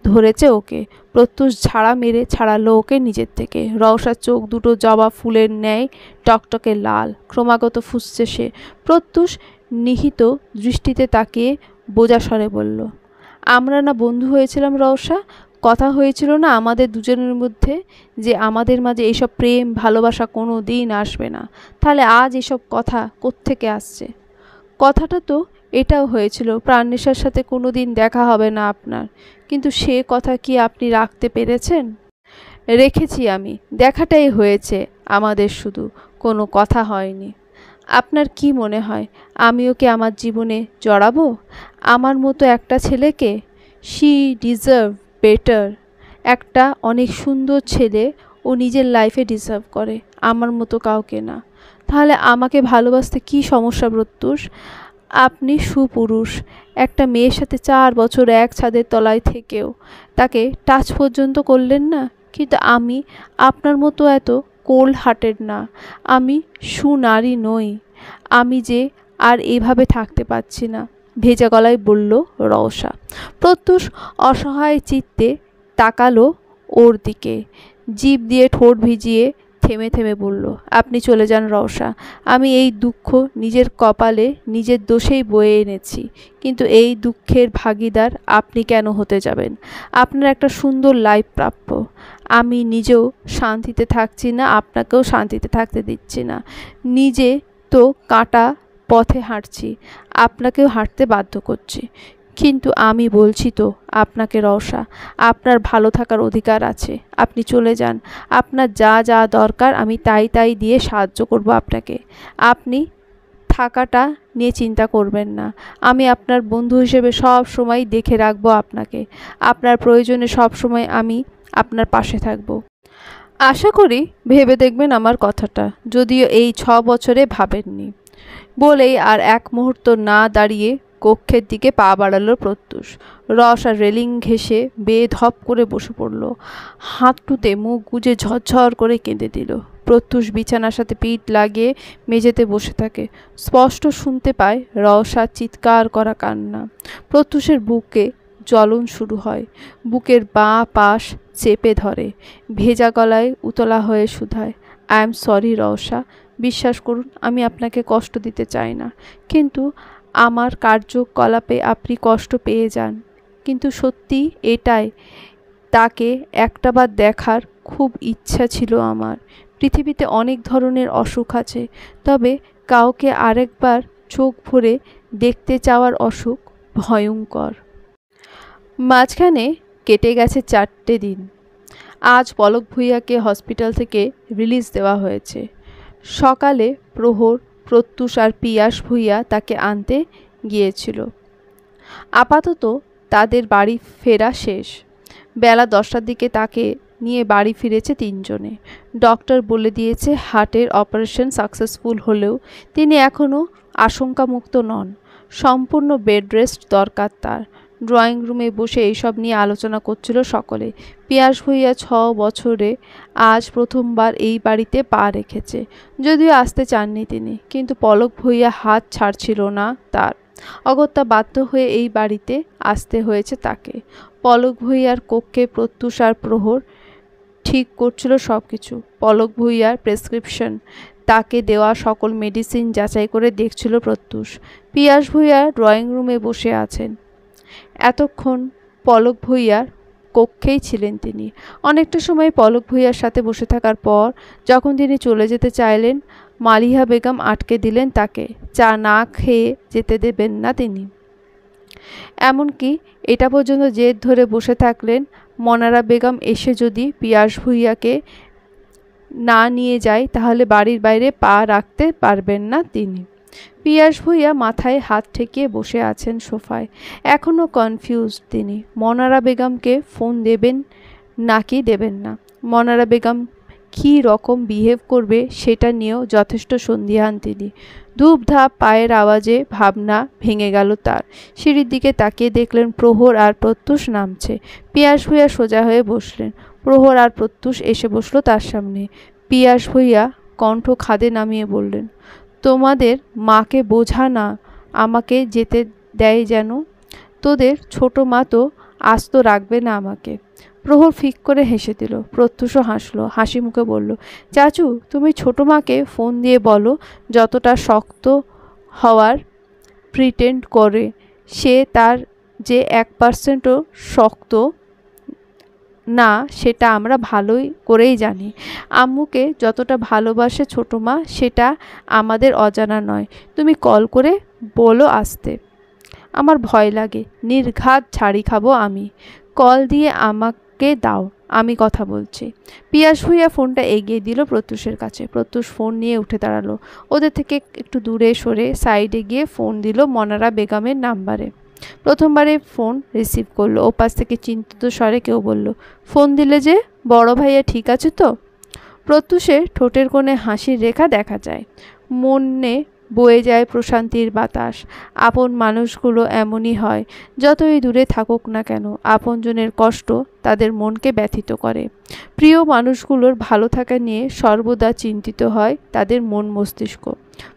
ধরেছে ওকে। প্রত্যুষ ঝাড়া মেরে ছাড়ালো ওকে নিজের থেকে। রওশার চোখ দুটো জবা ফুলের ন্যায় টকটকে লাল, ক্রমাগত ফুঁসছে সে। প্রত্যুষ নিহিত দৃষ্টিতে তাকিয়ে বোঝা স্বরে বলল, আমরা না বন্ধু হয়েছিলাম রওশা? কথা হয়েছিল না আমাদের দুজনের মধ্যে যে আমাদের মাঝে এইসব প্রেম ভালোবাসা কোনো দিন আসবে না? তাহলে আজ এসব কথা কোত্থেকে আসছে? কথাটা তো এটাও হয়েছিল প্রাণনেশার সাথে কোনো দিন দেখা হবে না আপনার, কিন্তু সে কথা কি আপনি রাখতে পেরেছেন? রেখেছি আমি, দেখাটাই হয়েছে আমাদের, শুধু কোনো কথা হয়নি। আপনার কি মনে হয় আমি ওকে আমার জীবনে জড়াবো? আমার মতো একটা ছেলেকে? She deserve better. একটা অনেক সুন্দর ছেলে ও নিজের লাইফে ডিজার্ভ করে, আমার মতো কাউকে না। তাহলে আমাকে ভালোবাসতে কি সমস্যা প্রত্যুষ? আপনি সুপুরুষ, একটা মেয়ের সাথে 4 বছর এক ছাদের তলায় থেকেও তাকে টাচ পর্যন্ত করলেন না। কিন্তু আমি আপনার মতো এত কোল্ড হার্টেড না, আমি সুনারী নই। আমি যে আর এভাবে থাকতে পারছি না, ভেজা গলায় বলল রওশা। প্রত্যুষ অসহায় চিত্তে তাকালো ওর দিকে, জিভ দিয়ে ঠোঁট ভিজিয়ে থেমে থেমে বলল, আপনি চলে যান রওশা, আমি এই দুঃখ নিজের কপালে নিজের দোষেই বয়ে এনেছি, কিন্তু এই দুঃখের ভাগিদার আপনি কেন হতে যাবেন? আপনার একটা সুন্দর লাইফ প্রাপ্য। আমি নিজেও শান্তিতে থাকছি না, আপনাকেও শান্তিতে থাকতে দিচ্ছি না। নিজে তো কাঁটা পথে হাঁটছি, আপনাকেও হাঁটতে বাধ্য করছি। কিন্তু আমি বলছি তো আপনাকে রওশা, আপনার ভালো থাকার অধিকার আছে, আপনি চলে যান। আপনার যা যা দরকার আমি তাই তাই দিয়ে সাহায্য করব আপনাকে। আপনি থাকাটা নিয়ে চিন্তা করবেন না, আমি আপনার বন্ধু হিসেবে সব সময় দেখে রাখবো আপনাকে। আপনার প্রয়োজনে সব সময় আমি আপনার পাশে থাকব। আশা করি ভেবে দেখবেন আমার কথাটা, যদিও এই 6 বছরে ভাবেননি। বলেই আর এক মুহূর্ত না দাঁড়িয়ে কক্ষের দিকে পা বাড়ালো প্রত্যুষ। রওশা রেলিং ঘেঁষে বেধপ করে বসে পড়ল, হাঁটুতে মুখ গুজে ঝরঝর করে কেঁদে দিল। প্রত্যুষ বিছানার সাথে পিঠ লাগিয়ে মেঝেতে বসে থাকে, স্পষ্ট শুনতে পায় রওশার চিৎকার করা কান্না। প্রত্যুষের বুকে জ্বলন শুরু হয়, বুকের বাঁ পাশ চেপে ধরে, ভেজা গলায় উতলা হয়ে শুধায়, আই এম সরি রওশা, বিশ্বাস করুন আমি আপনাকে কষ্ট দিতে চাই না, কিন্তু আমার কার্যকলাপে আপনি কষ্ট পেয়ে যান। কিন্তু সত্যি এটাই, তাকে একটাবার দেখার খুব ইচ্ছা ছিল আমার। পৃথিবীতে অনেক ধরনের অসুখ আছে, তবে কাউকে আরেকবার চোখ ভরে দেখতে চাওয়ার অসুখ ভয়ঙ্কর। মাঝখানে কেটে গেছে 4টে দিন। আজ পলক ভূঁইয়াকে হসপিটাল থেকে রিলিজ দেওয়া হয়েছে। সকালে প্রহর, প্রত্যুষ আর পিয়াস ভূঁইয়া তাকে আনতে গিয়েছিল। আপাতত তাদের বাড়ি ফেরা শেষ। বেলা 10টার দিকে তাকে নিয়ে বাড়ি ফিরেছে 3 জনে। ডক্টর বলে দিয়েছে হার্টের অপারেশন সাকসেসফুল হলেও তিনি এখনও আশঙ্কামুক্ত নন, সম্পূর্ণ বেড রেস্ট দরকার তার। ড্রয়িং রুমে বসে এইসব নিয়ে আলোচনা করছিল সকলে। পিয়াস ভূঁইয়া 6 বছরে আজ প্রথমবার এই বাড়িতে পা রেখেছে, যদিও আসতে চাননি তিনি, কিন্তু পলক ভূঁইয়া হাত ছাড়ছিল না তার। অগত্যা বাধ্য হয়ে এই বাড়িতে আসতে হয়েছে তাকে। পলক ভূঁইয়ার কক্ষে প্রত্যুষ আর প্রহর ঠিক করছিল সব কিছু। পলক ভূঁইয়ার প্রেসক্রিপশন, তাকে দেওয়া সকল মেডিসিন যাচাই করে দেখছিল প্রত্যুষ। পিয়াস ভূঁইয়া ড্রয়িং রুমে বসে আছেন। এতক্ষণ পলক ভূঁইয়ার কক্ষেই ছিলেন তিনি। অনেকটা সময় পলক ভূঁইয়ার সাথে বসে থাকার পর যখন তিনি চলে যেতে চাইলেন, মালিহা বেগম আটকে দিলেন তাকে, চা না খেয়ে যেতে দেবেন না তিনি। এমনকি এটা পর্যন্ত জেদ ধরে বসে থাকলেন মনারা বেগম এসে যদি পিয়াস ভুঁইয়াকে না নিয়ে যায় তাহলে বাড়ির বাইরে পা রাখতে পারবেন না তিনি। পিয়াস ভুঁইয়া মাথায় হাত ঠেকিয়ে বসে আছেন সোফায়। এখনও কনফিউজড তিনি। মনারা বেগমকে ফোন দেবেন নাকি দেবেন না, মনারা বেগম কী রকম বিহেভ করবে সেটা নিয়েও যথেষ্ট সন্দিহান তিনি। ধূপ ধাপ পায়ের আওয়াজে ভাবনা ভেঙে গেল তার। সিঁড়ির দিকে তাকিয়ে দেখলেন প্রহর আর প্রত্যুষ নামছে। পিয়াস ভুঁইয়া সোজা হয়ে বসলেন। প্রহর আর প্রত্যুষ এসে বসলো তার সামনে। পিয়াস ভুঁইয়া কণ্ঠ খাদে নামিয়ে বললেন, তোমাদের মাকে বোঝা না, আমাকে যেতে দেয় যেন। তোদের ছোট মা তো আস্ত রাখবে না আমাকে। প্রহর ফিক করে হেসে দিল। প্রত্যুষও হাসলো, হাসি মুখে বলল, চাচু তুমি ছোট মাকে ফোন দিয়ে বলো যতটা শক্ত হওয়ার প্রিটেন্ড করে সে তার যে 1%ও শক্ত না সেটা আমরা ভালোই করেই জানি। আম্মুকে যতটা ভালোবাসে ছোট মা সেটা আমাদের অজানা নয়। তুমি কল করে বলো আসতে। আমার ভয় লাগে, নির্ঘাত ছাড়ি খাবো আমি। কল দিয়ে আমাকে দাও, আমি কথা বলছি। পিয়াস ভুঁইয়া ফোনটা এগিয়ে দিল প্রত্যুষের কাছে। প্রত্যুষ ফোন নিয়ে উঠে দাঁড়ালো। ওদের থেকে একটু দূরে সরে সাইডে গিয়ে ফোন দিল মনারা বেগমের নাম্বারে। প্রথমবারে ফোন রিসিভ করলো। ওপাশ থেকে চিন্তিত স্বরে কেউ বলল, ফোন দিলে যে, বড় ভাইয়া ঠিক আছে তো? প্রত্যুষের ঠোঁটের কোণে হাসির রেখা দেখা যায়। মনে বয়ে যায় প্রশান্তির বাতাস। আপন মানুষগুলো এমনই হয়, যতই দূরে থাকুক না কেন আপনজনের কষ্ট তাদের মনকে ব্যথিত করে। প্রিয় মানুষগুলোর ভালো থাকা নিয়ে সর্বদা চিন্তিত হয় তাদের মন মস্তিষ্ক।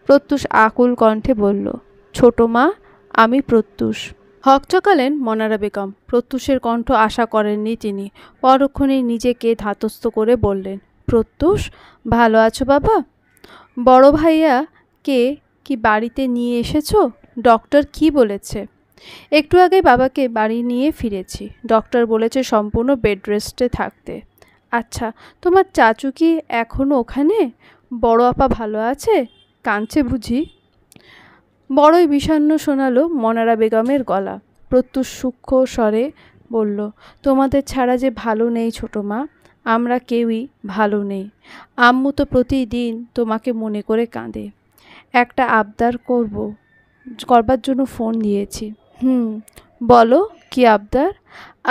প্রত্যুষ আকুল কণ্ঠে বলল, ছোট মা, আমি প্রত্যুষ। হকচকালেন মনারা বেগম। প্রত্যুষের কণ্ঠ আশা করেননি তিনি। পরক্ষণেই নিজেকে ধাতস্থ করে বললেন, প্রত্যুষ, ভালো আছো বাবা? বড় ভাইয়া কে কি বাড়িতে নিয়ে এসেছো? ডক্টর কি বলেছে? একটু আগে বাবাকে বাড়ি নিয়ে ফিরেছি। ডক্টর বলেছে সম্পূর্ণ বেড রেস্টে থাকতে। আচ্ছা, তোমার চাচু কি এখনও ওখানে? বড় আপা ভালো আছে? কাঁদছে বুঝি? বড়ই বিষণ্ণ শোনালো মনারা বেগমের গলা। প্রত্যুষ সূক্ষ্ম স্বরে বলল, তোমাদের ছাড়া যে ভালো নেই ছোট মা, আমরা কেউই ভালো নেই। আম্মু তো প্রতিদিন তোমাকে মনে করে কাঁদে। একটা আবদার করবার জন্য ফোন দিয়েছি। বলো, কি আবদার?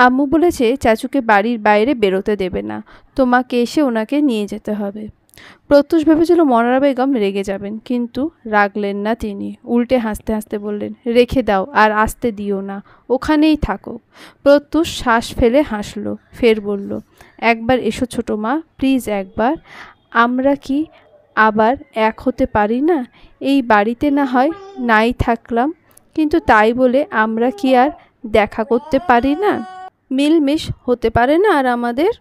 আম্মু বলেছে চাচুকে বাড়ির বাইরে বেরোতে দেবে না, তোমাকে এসে ওনাকে নিয়ে যেতে হবে। প্রত্যুষ ভেবেছিল মনারা বেগম রেগে যাবেন, কিন্তু রাগলেন না তিনি। উল্টে হাসতে হাসতে বললেন, রেখে দাও আর আসতে দিও না, ওখানেই থাকো। প্রত্যুষ শ্বাস ফেলে হাসল, ফের বলল, একবার এসো ছোট মা, প্লিজ একবার। আমরা কি আবার এক হতে পারি না? এই বাড়িতে না হয় নাই থাকলাম, কিন্তু তাই বলে আমরা কি আর দেখা করতে পারি না? মিলমিশ হতে পারে না আর আমাদের?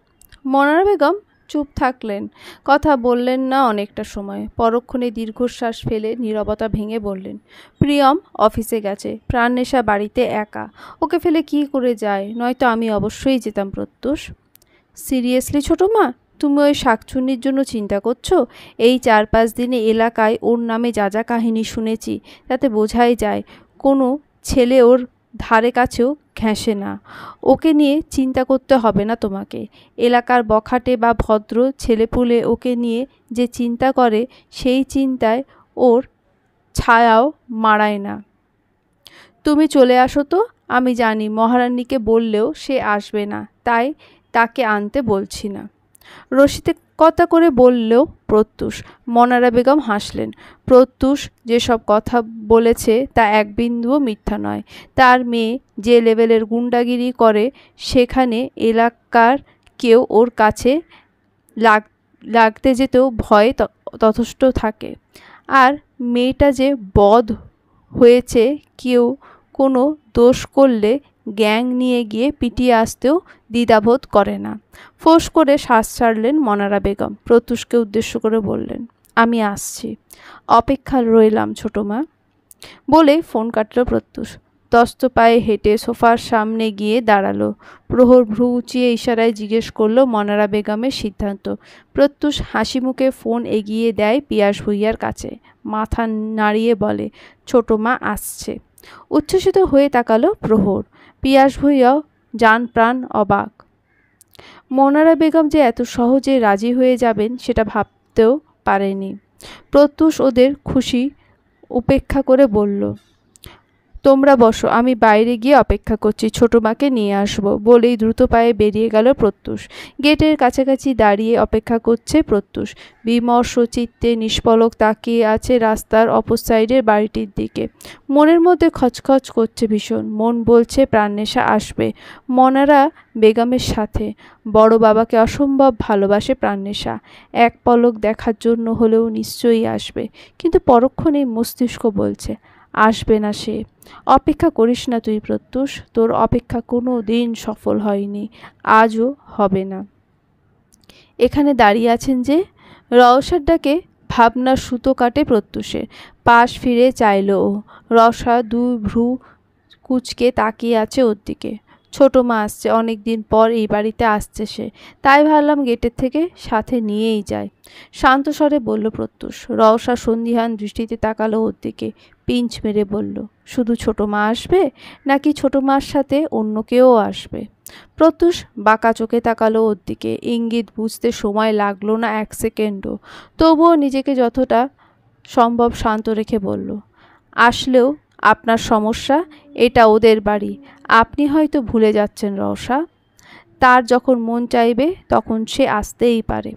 মনারা বেগম চুপ থাকলেন, কথা বললেন না অনেকটা সময়। পরক্ষণে দীর্ঘশ্বাস ফেলে নীরবতা ভেঙে বললেন, প্রিয়ম অফিসে গেছে, প্রাণনেশা বাড়িতে একা, ওকে ফেলে কি করে যায়? নয়তো আমি অবশ্যই যেতাম। প্রত্যুষ, সিরিয়াসলি ছোট মা, তুমি ওই শাকচুন্নির জন্য চিন্তা করছো? এই 4-5 দিনে এলাকায় ওর নামে যা যা কাহিনী শুনেছি তাতে বোঝাই যায় কোনো ছেলে ওর ধারে কাছেও ঘেঁষে না। ওকে নিয়ে চিন্তা করতে হবে না তোমাকে। এলাকার বখাটে বা ভদ্র ছেলেপুলে ওকে নিয়ে যে চিন্তা করে সেই চিন্তায় ওর ছায়াও মাড়ায় না। তুমি চলে আসো তো। আমি জানি মহারানীকে বললেও সে আসবে না, তাই তাকে আনতে বলছি না। রসিকতা করে বললেও প্রত্যুষ। মনারা বেগম হাসলেন। প্রত্যুষ যেসব কথা বলেছে তা এক বিন্দুও মিথ্যা নয়। তার মেয়ে যে লেভেলের গুন্ডাগিরি করে সেখানে এলাকার কেউ ওর কাছে লাগতে যেতেও ভয়ে তথস্থ থাকে। আর মেয়েটা যে বধ হয়েছে, কেউ কোনো দোষ করলে গ্যাং নিয়ে গিয়ে পিটিয়ে আসতেও দ্বিধাবোধ করে না। ফোঁস করে শ্বাস ছাড়লেন মনারা বেগম। প্রত্যুষকে উদ্দেশ্য করে বললেন, আমি আসছি, অপেক্ষা রইলাম ছোট মা। বলে ফোন কাটল প্রত্যুষ। দস্ত পায়ে হেঁটে সোফার সামনে গিয়ে দাঁড়ালো। প্রহর ভ্রু উঁচিয়ে ইশারায় জিজ্ঞেস করলো মনারা বেগমের সিদ্ধান্ত। প্রত্যুষ হাসি মুখে ফোন এগিয়ে দেয় পিয়াস ভুঁইয়ার কাছে। মাথা নাড়িয়ে বলে, ছোট মা আসছে। উচ্ছ্বসিত হয়ে তাকালো প্রহর। পিয়াস ভুঁইয়াও জান প্রাণ অবাক। মনারা বেগম যে এত সহজে রাজি হয়ে যাবেন সেটা ভাবতেও পারেনি। প্রত্যুষ ওদের খুশি উপেক্ষা করে বলল, তোমরা বসো, আমি বাইরে গিয়ে অপেক্ষা করছি, ছোট মাকে নিয়ে আসবো বলেই দ্রুত পায়ে বেরিয়ে গেল প্রত্যুষ। গেটের কাছাকাছি দাঁড়িয়ে অপেক্ষা করছে প্রত্যুষ। বিমর্ষ চিত্তে নিষ্পলক তাকিয়ে আছে রাস্তার অপর সাইডের বাড়িটির দিকে। মনের মধ্যে খচখচ করছে ভীষণ। মন বলছে প্রাণনেশা আসবে মনারা বেগমের সাথে। বড় বাবাকে অসম্ভব ভালোবাসে প্রাণনেশা। এক পলক দেখার জন্য হলেও নিশ্চয়ই আসবে, কিন্তু পরক্ষণেই মস্তিষ্ক বলছে আসবে না সে। অপেক্ষা করিস না তুই প্রত্যুষ, তোর অপেক্ষা কোনো দিন সফল হয়নি, আজও হবে না। এখানে দাঁড়িয়ে আছেন যে? রওশার ডাকে ভাবনার সুতো কাটে প্রত্যুষের। পাশ ফিরে চাইল ও। রওশা দুই ভ্রু কুঁচকে তাকিয়ে আছে ওর দিকে। ছোট মা আসছে, অনেক দিন পর এই বাড়িতে আসছে সে, তাই ভাবলাম গেটের থেকে সাথে নিয়েই যায়, শান্ত স্বরে বলল প্রত্যুষ। রওশা সন্দিহান দৃষ্টিতে তাকালো ওর দিকে, পিঞ্চ মেরে বলল, শুধু ছোট মা আসবে নাকি ছোট মার সাথে অন্য কেউ আসবে? প্রত্যুষ বাঁকা চোখে তাকালো ওর দিকে, ইঙ্গিত বুঝতে সময় লাগলো না এক সেকেন্ডও। তবুও নিজেকে যতটা সম্ভব শান্ত রেখে বলল, আসলেও আপনার সমস্যা, এটা ওদের বাড়ি, আপনি হয়তো ভুলে যাচ্ছেন রওশা। তার যখন মন চাইবে তখন সে আসতেই পারে।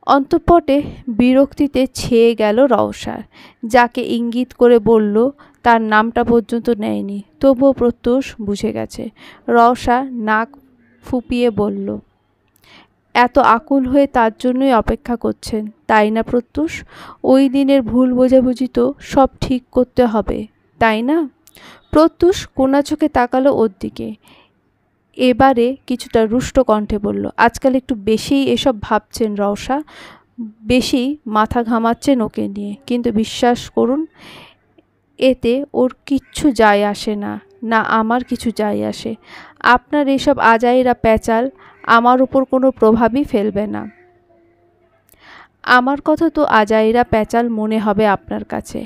অন্তঃপটে বিরক্তিতে ছেয়ে গেল রওশার। যাকে ইঙ্গিত করে বলল তার নামটা পর্যন্ত নেয়নি, তবুও প্রত্যুষ বুঝে গেছে। রওশা নাক ফুপিয়ে বলল, এত আকুল হয়ে তার জন্যই অপেক্ষা করছেন তাই না প্রত্যুষ? ওই দিনের ভুল বোঝাবুঝি তো সব ঠিক করতে হবে, তাই না? প্রত্যুষ কোনা চোখে তাকালো ওর দিকে, এবারে কিছুটা রুষ্ট কণ্ঠে বলল, আজকাল একটু বেশিই এসব ভাবছেন রওশা, বেশি মাথা ঘামাচ্ছেন ওকে নিয়ে। কিন্তু বিশ্বাস করুন, এতে ওর কিচ্ছু যায় আসে না, না আমার কিছু যায় আসে। আপনার এসব আজাইরা প্যাচাল আমার উপর কোনো প্রভাবই ফেলবে না। আমার কথা তো আজাইরা প্যাচাল মনে হবে আপনার কাছে,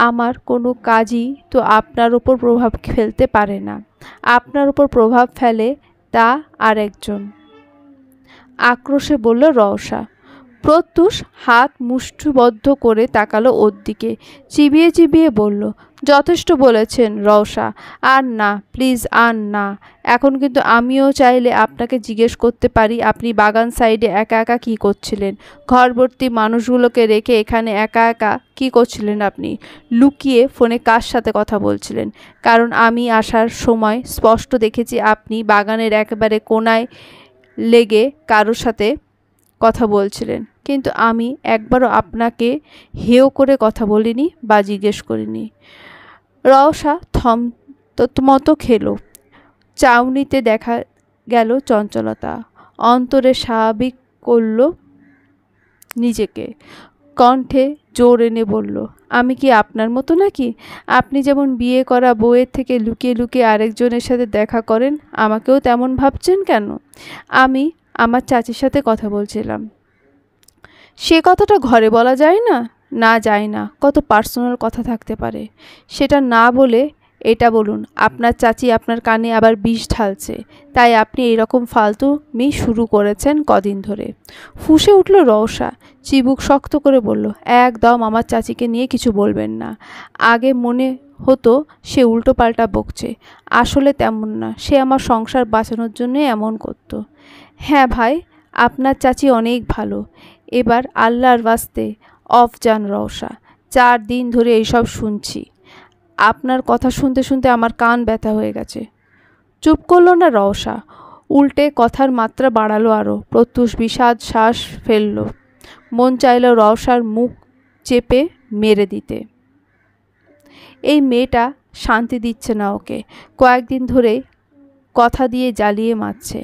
আমার কোনো কাজই তো আপনার উপর প্রভাব ফেলতে পারে না। আপনার উপর প্রভাব ফেলে তা আরেকজন, আক্রোশে বলল রওশা। প্রত্যুষ হাত মুষ্টিবদ্ধ করে তাকালো ওর দিকে, চিবিয়ে চিবিয়ে বলল, যথেষ্ট বলেছেন রওশা, আর না প্লিজ, আর না। এখন কিন্তু আমিও চাইলে আপনাকে জিজ্ঞেস করতে পারি, আপনি বাগান সাইডে একা একা কী করছিলেন? ঘরভর্তি মানুষগুলোকে রেখে এখানে একা একা কী করছিলেন আপনি? লুকিয়ে ফোনে কার সাথে কথা বলছিলেন? কারণ আমি আসার সময় স্পষ্ট দেখেছি আপনি বাগানের একেবারে কোনায় লেগে কারোর সাথে কথা বলছিলেন, কিন্তু আমি একবারও আপনাকে হেয় করে কথা বলিনি বা জিজ্ঞেস করিনি। রওশা থতমত খেলো। চাউনিতে দেখা গেল চঞ্চলতা। অন্তরে স্বাভাবিক করল নিজেকে, কণ্ঠে জোর এনে বলল, আমি কি আপনার মতো নাকি? আপনি যেমন বিয়ে করা বউয়ের থেকে লুকিয়ে লুকিয়ে আরেকজনের সাথে দেখা করেন, আমাকেও তেমন ভাবছেন কেন? আমি আমার চাচির সাথে কথা বলছিলাম। সে কথাটা ঘরে বলা যায় না? না যায় না, কত পার্সোনাল কথা থাকতে পারে। সেটা না বলে এটা বলুন, আপনার চাচি আপনার কানে আবার বিষ ঢালছে, তাই আপনি এইরকম ফালতুমি শুরু করেছেন কদিন ধরে। ফুঁসে উঠল রওশা, চিবুক শক্ত করে বলল, একদম আমার চাচিকে নিয়ে কিছু বলবেন না। আগে মনে হতো সে উল্টো পাল্টা বকছে, আসলে তেমন না, সে আমার সংসার বাঁচানোর জন্যই এমন করতো। হ্যাঁ ভাই, আপনার চাচি অনেক ভালো। এবার আল্লাহর ওয়াস্তে অফ যান রওশা, 4 দিন ধরে এইসব শুনছি। আপনার কথা শুনতে শুনতে আমার কান ব্যথা হয়ে গেছে। চুপ করলো না রওশা, উল্টে কথার মাত্রা বাড়ালো আরও। প্রত্যুষ বিষাদ শ্বাস ফেলল, মন চাইল রওশার মুখ চেপে মেরে দিতে। এই মেয়েটা শান্তি দিচ্ছে না ওকে, কয়েকদিন ধরে কথা দিয়ে জ্বালিয়ে মারছে।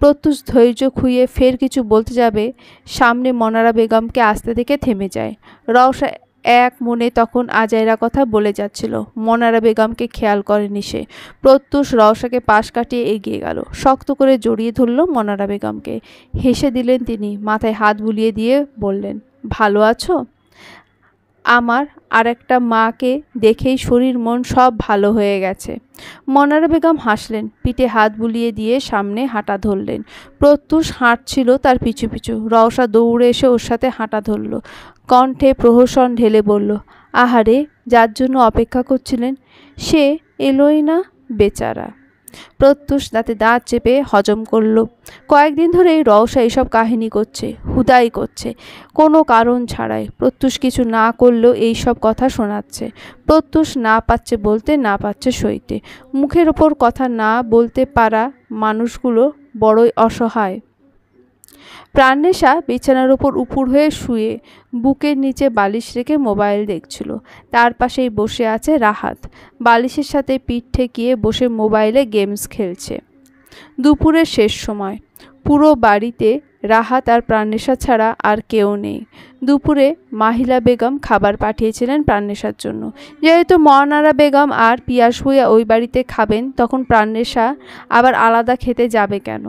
প্রত্যুষ ধৈর্য খুইয়ে ফের কিছু বলতে যাবে, সামনে মনারা বেগমকে আসতে দেখে থেমে যায়। রওশা এক মনে তখন আজাইরা কথা বলে যাচ্ছিল, মনারা বেগমকে খেয়াল করেনি সে। প্রত্যুষ রওশাকে পাশ কাটিয়ে এগিয়ে গেল, শক্ত করে জড়িয়ে ধরল মনারা বেগমকে। হেসে দিলেন তিনি, মাথায় হাত বুলিয়ে দিয়ে বললেন, ভালো আছো? আমার আরেকটা মাকে দেখেই শরীর মন সব ভালো হয়ে গেছে। মনারা বেগম হাসলেন, পিঠে হাত বুলিয়ে দিয়ে সামনে হাঁটা ধরলেন। প্রত্যুষ হাঁটছিল তার পিছু পিছু। রওশা দৌড়ে এসে ওর সাথে হাঁটা ধরল। কণ্ঠে প্রহসন ঢেলে বলল, আহারে, যার জন্য অপেক্ষা করছিলেন সে এলোই না, বেচারা। প্রত্যুষ দাঁতে দাঁত চেপে হজম করল। কয়েকদিন ধরেই রওশা এসব কাহিনী করছে, হুদাই করছে, কোনো কারণ ছাড়াই। প্রত্যুষ কিছু না করলেও এই সব কথা শোনাচ্ছে। প্রত্যুষ না পাচ্ছে বলতে, না পাচ্ছে সইতে। মুখের ওপর কথা না বলতে পারা মানুষগুলো বড়ই অসহায়। প্রাণনেশা বিছানার ওপর উপুড় হয়ে শুয়ে বুকের নিচে বালিশ রেখে মোবাইল দেখছিল। তার পাশেই বসে আছে রাহাত, বালিশের সাথে পিঠ ঠেকিয়ে বসে মোবাইলে গেমস খেলছে। দুপুরের শেষ সময়। পুরো বাড়িতে রাহাত আর প্রাণনেশা ছাড়া আর কেউ নেই। দুপুরে মাহিলা বেগম খাবার পাঠিয়েছিলেন প্রাণনেশার জন্য। যেহেতু মনারা বেগম আর পিয়াস ভূঁইয়া ওই বাড়িতে খাবেন, তখন প্রাণনেশা আবার আলাদা খেতে যাবে কেন?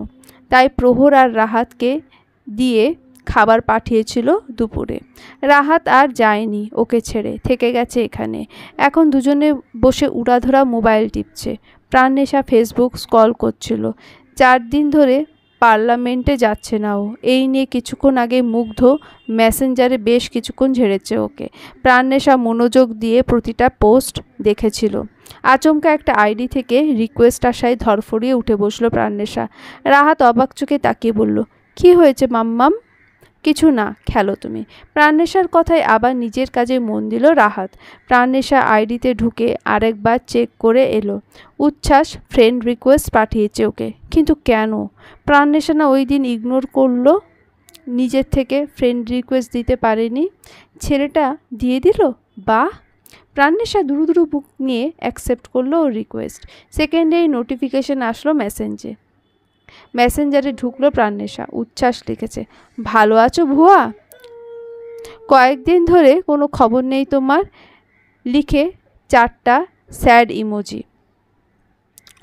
তাই প্রহর আর রাহাতকে দিয়ে খাবার পাঠিয়েছিল দুপুরে। রাহাত আর যায়নি ওকে ছেড়ে, থেকে গেছে এখানে। এখন দুজনে বসে উড়াধরা মোবাইল টিপছে। প্রাণনেশা ফেসবুক স্ক্রল করছিল। 4 দিন ধরে পার্লামেন্টে যাচ্ছে না ও। এই নিয়ে কিছুক্ষণ আগে মুগ্ধ মেসেঞ্জারে বেশ কিছুক্ষণ ঝেড়েছে ওকে। প্রাণনেশা মনোযোগ দিয়ে প্রতিটা পোস্ট দেখেছিল। আচমকা একটা আইডি থেকে রিকোয়েস্ট আসায় ধরফড়িয়ে উঠে বসলো প্রাণনেশা। রাহাত অবাক চোখে তাকিয়ে বলল, কি হয়েছে মাম্মাম? কিছু না, খেলো তুমি। প্রাণনেশার কথায় আবার নিজের কাজে মন দিল রাহাত। প্রাণনেশা আইডিতে ঢুকে আরেকবার চেক করে এলো। উচ্ছ্বাস ফ্রেন্ড রিকোয়েস্ট পাঠিয়েছে ওকে, কিন্তু কেন? প্রাণনেশা না ওই দিন ইগনোর করলো? নিজের থেকে ফ্রেন্ড রিকোয়েস্ট দিতে পারেনি, ছেলেটা দিয়ে দিল। বাহ! প্রাণনেশা দুরু দুরু বুক নিয়ে অ্যাকসেপ্ট করলো ওর রিকোয়েস্ট। সেকেন্ডেই নোটিফিকেশন আসলো মেসেঞ্জারে ঢুকলো প্রাণনেশা। উচ্ছ্বাস লিখেছে, ভালো আছো ভুয়া? কয়েকদিন ধরে কোনো খবর নেই তোমার, লিখে 4টা স্যাড ইমোজি।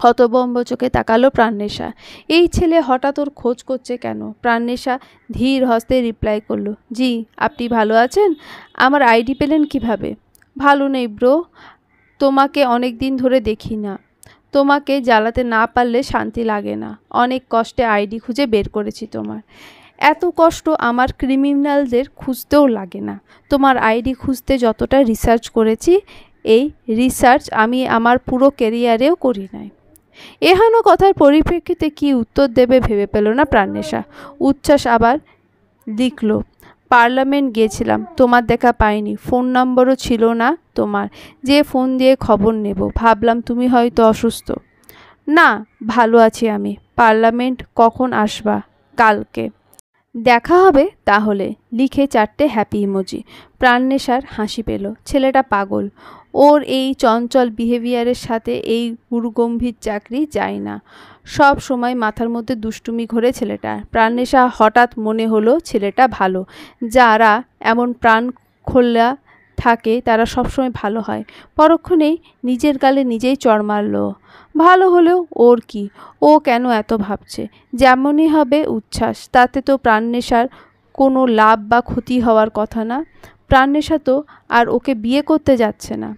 হতবম্ব চোখে তাকালো প্রাণনেশা। এই ছেলে হঠাৎ ওর খোঁজ করছে কেন? প্রাণনেশা ধীর হস্তে রিপ্লাই করলো, জি, আপনি ভালো আছেন? আমার আইডি পেলেন কিভাবে? ভালো নেই ব্রো, তোমাকে অনেক দিন ধরে দেখি না। তোমাকে জ্বালাতে না পারলে শান্তি লাগে না। অনেক কষ্টে আইডি খুঁজে বের করেছি তোমার। এত কষ্ট আমার ক্রিমিনালদের খুঁজতেও লাগে না। তোমার আইডি খুঁজতে যতটা রিসার্চ করেছি, এই রিসার্চ আমি আমার পুরো ক্যারিয়ারেও করি নাই। এহেন কথার পরিপ্রেক্ষিতে কি উত্তর দেবে ভেবে পেল না প্রাণনেশা। উচ্ছ্বাস আবার লিখল, পার্লামেন্ট গিয়েছিলাম, তোমার দেখা পাইনি, ফোন নম্বরও ছিল না তোমার, যে ফোন দিয়ে খবর নেব। ভাবলাম তুমি হয়তো অসুস্থ। না, ভালো আছি আমি। পার্লামেন্ট কখন আসবা? কালকে। দেখা হবে তাহলে, লিখে 4টে হ্যাপি ইমোজি। প্রাণনেশার হাসি পেল। ছেলেটা পাগল, ওর এই চঞ্চল বিহেভিয়ারের সাথে এই গুরুগম্ভীর চাকরি যায় না। সব সময় মাথার মধ্যে দুষ্টুমি ঘোরে ছেলেটার। প্রাণনেশা হঠাৎ মনে হলো ছেলেটা ভালো। যারা এমন প্রাণ খোলা থাকে তারা সবসময় ভালো হয়। পরক্ষণেই নিজের গালে নিজেই চড় মারল। ভালো হলেও ওর কি, ও কেন এত ভাবছে? যেমনই হবে উচ্ছ্বাস, তাতে তো প্রাণনেশার কোনো লাভ বা ক্ষতি হওয়ার কথা না। প্রাণনেশা তো আর ওকে বিয়ে করতে যাচ্ছে না।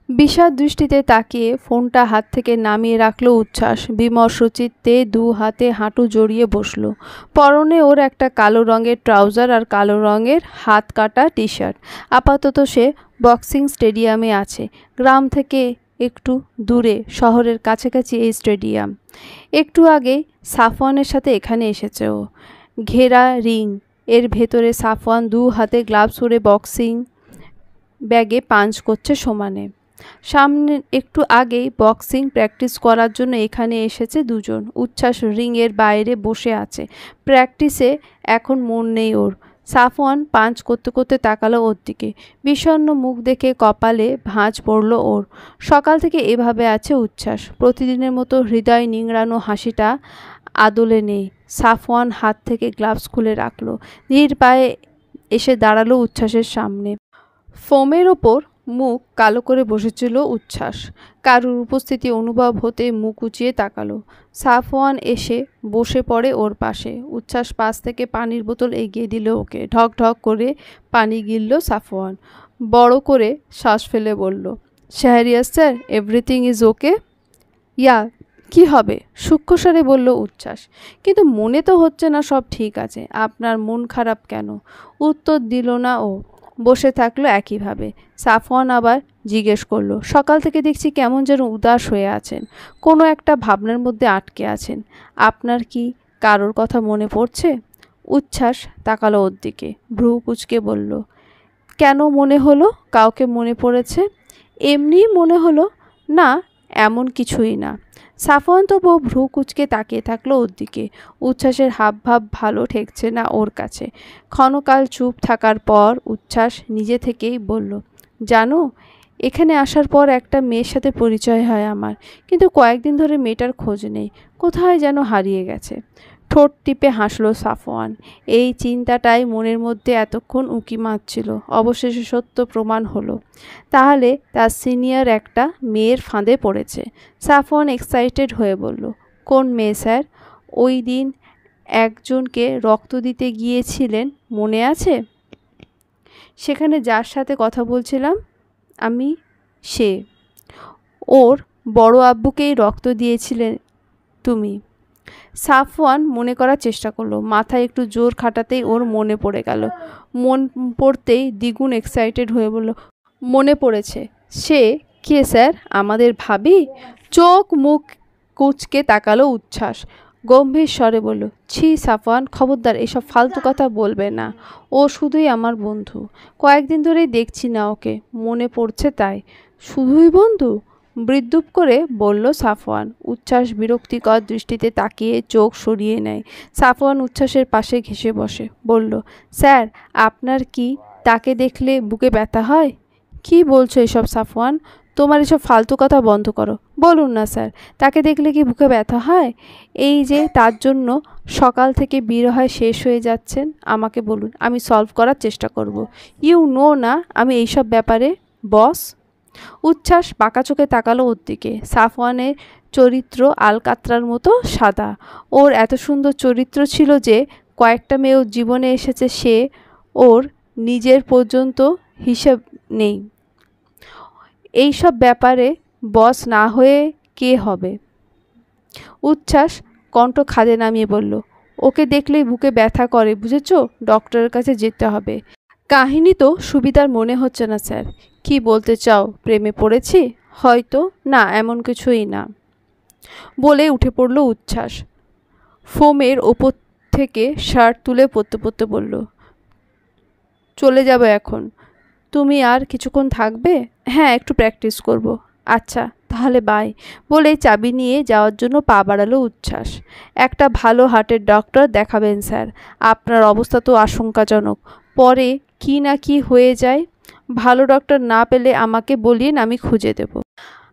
বিষাদ দৃষ্টিতে তাকিয়ে ফোনটা হাত থেকে নামিয়ে রাখলো উচ্ছ্বাস। বিমর্ষ চিত্তে 2 হাতে হাঁটু জড়িয়ে বসলো। পরনে ওর একটা কালো রঙের ট্রাউজার আর কালো রঙের হাত কাটা টি শার্ট। আপাতত সে বক্সিং স্টেডিয়ামে আছে। গ্রাম থেকে একটু দূরে, শহরের কাছাকাছি এই স্টেডিয়াম। একটু আগে সাফওয়ানের সাথে এখানে এসেছে ও। ঘেরা রিং, এর ভেতরে সাফওয়ান 2 হাতে গ্লাভস পরে বক্সিং ব্যাগে পাঞ্চ করছে সমানে। সামনে একটু আগেই বক্সিং প্র্যাকটিস করার জন্য এখানে এসেছে দুজন। উচ্ছ্বাস রিংয়ের বাইরে বসে আছে। প্র্যাকটিসে এখন মন নেই ওর। সাফওয়ান পাঞ্চ করতে করতে তাকালো ওর দিকে। বিষণ্ণ মুখ দেখে কপালে ভাঁজ পড়ল ওর। সকাল থেকে এভাবে আছে উচ্ছ্বাস। প্রতিদিনের মতো হৃদয় নিংড়ানো হাসিটা আদলে নেই। সাফওয়ান হাত থেকে গ্লাভস খুলে রাখলো। ধীর পায়ে এসে দাঁড়ালো উচ্ছ্বাসের সামনে। ফোমের ওপর মুখ কালো করে বসেছিল উচ্ছ্বাস। কারুর উপস্থিতি অনুভব হতে মুখ উঁচিয়ে তাকালো। সাফওয়ান এসে বসে পড়ে ওর পাশে। উচ্ছ্বাস পাশ থেকে পানির বোতল এগিয়ে দিল ওকে। ঢক ঢক করে পানি গিলল সাফওয়ান। বড় করে শ্বাস ফেলে বলল, Shahriar sir, everything is okay? Yeah, কি হবে? সূক্ষ্মস্বরে বলল উচ্ছ্বাস। কিন্তু মনে তো হচ্ছে না সব ঠিক আছে। আপনার মন খারাপ কেন? উত্তর দিল না ও, বসে থাকলো একইভাবে। সাফওয়ান আবার জিজ্ঞেস করলো, সকাল থেকে দেখছি কেমন যেন উদাস হয়ে আছেন, কোনো একটা ভাবনার মধ্যে আটকে আছেন। আপনার কি কারোর কথা মনে পড়ছে? উচ্ছ্বাস তাকালো ওর দিকে, ভ্রু কুঁচকে বলল, কেন মনে হলো কাউকে মনে পড়েছে? এমনিই মনে হলো। না, এমন কিছুই না। সাফওয়ান তবু ভ্রু কুঁচকে তাকিয়ে থাকলো ওর দিকে। উচ্ছ্বাসের হাবভাব ভালো ঠেকছে না ওর কাছে। ক্ষণকাল চুপ থাকার পর উচ্ছ্বাস নিজে থেকেই বলল, জানো, এখানে আসার পর একটা মেয়ের সাথে পরিচয় হয় আমার, কিন্তু কয়েকদিন ধরে মেয়েটার খোঁজ নেই, কোথায় যেন হারিয়ে গেছে। ঠোঁট টিপে হাসলো সাফওয়ান। এই চিন্তাটাই মনের মধ্যে এতক্ষণ উঁকি মারছিল, অবশেষে সত্য প্রমাণ হলো। তাহলে তার সিনিয়র একটা মেয়ের ফাঁদে পড়েছে। সাফওয়ান এক্সাইটেড হয়ে বলল, কোন মেয়ে স্যার? ওই দিন একজনকে রক্ত দিতে গিয়েছিলেন, মনে আছে? সেখানে যার সাথে কথা বলছিলাম আমি, সে। ওর বড় আব্বুকেই রক্ত দিয়েছিলেন তুমি। সাফওয়ান মনে করার চেষ্টা করলো। মাথায় একটু জোর খাটাতেই ওর মনে পড়ে গেল। মন পড়তেই দ্বিগুণ এক্সাইটেড হয়ে বলল, মনে পড়েছে। সে কে স্যার? আমাদের ভাবি? চোখ মুখ কুঁচকে তাকালো উচ্ছ্বাস। গম্ভীর স্বরে বলল, ছি সাফওয়ান, খবরদার এসব ফালতু কথা বলবে না। ও শুধুই আমার বন্ধু। কয়েকদিন ধরেই দেখছি না ওকে, মনে পড়ছে তাই। শুধুই বন্ধু? বিদ্রূপ করে বলল সাফওয়ান। উচ্ছ্বাস বিরক্তিকর দৃষ্টিতে তাকিয়ে চোখ সরিয়ে নেয়। সাফওয়ান উচ্ছ্বাসের পাশে ঘেঁষে বসে বলল, স্যার, আপনার কি তাকে দেখলে বুকে ব্যথা হয়? কি বলছো এসব সাফওয়ান? তোমার এসব ফালতু কথা বন্ধ করো। বলুন না স্যার, তাকে দেখলে কি বুকে ব্যথা হয়? এই যে তার জন্য সকাল থেকে বিরহায় শেষ হয়ে যাচ্ছেন, আমাকে বলুন, আমি সলভ করার চেষ্টা করব। ইউ নো না আমি এইসব ব্যাপারে বস? উচ্ছ্বাস বাঁকা চোখে তাকালো ওর দিকে। সাফওয়ানের চরিত্র আলকাতরার মতো সাদা। ওর এত সুন্দর চরিত্র ছিল যে কয়েকটা মেয়ে ওর জীবনে এসেছে, সে ওর নিজের পর্যন্ত হিসেব নেই। এইসব ব্যাপারে বস না হয়ে কে হবে? উচ্ছ্বাস কণ্ঠ খাদে নামিয়ে বলল, ওকে দেখলেই বুকে ব্যথা করে, বুঝেছ? ডক্টরের কাছে যেতে হবে। কাহিনী তো সুবিধার মনে হচ্ছে না স্যার। কি বলতে চাও, প্রেমে পড়েছি? হয়তো না, এমন কিছুই না। বলে উঠে পড়ল উচ্ছ্বাস। ফোমের ওপর থেকে শার্ট তুলে পরতে পরতে বলল, চলে যাব এখন। তুমি আর কিছুক্ষণ থাকবে? হ্যাঁ, একটু প্র্যাকটিস করব। আচ্ছা তাহলে বাই। বলেই চাবি নিয়ে যাওয়ার জন্য পা বাড়ালো উচ্ছ্বাস। একটা ভালো হার্টের ডক্টর দেখাবেন স্যার, আপনার অবস্থা তো আশঙ্কাজনক। পরে কি না কি হয়ে যায়। ভালো ডক্টর না পেলে আমাকে বলিন, আমি খুঁজে দেব।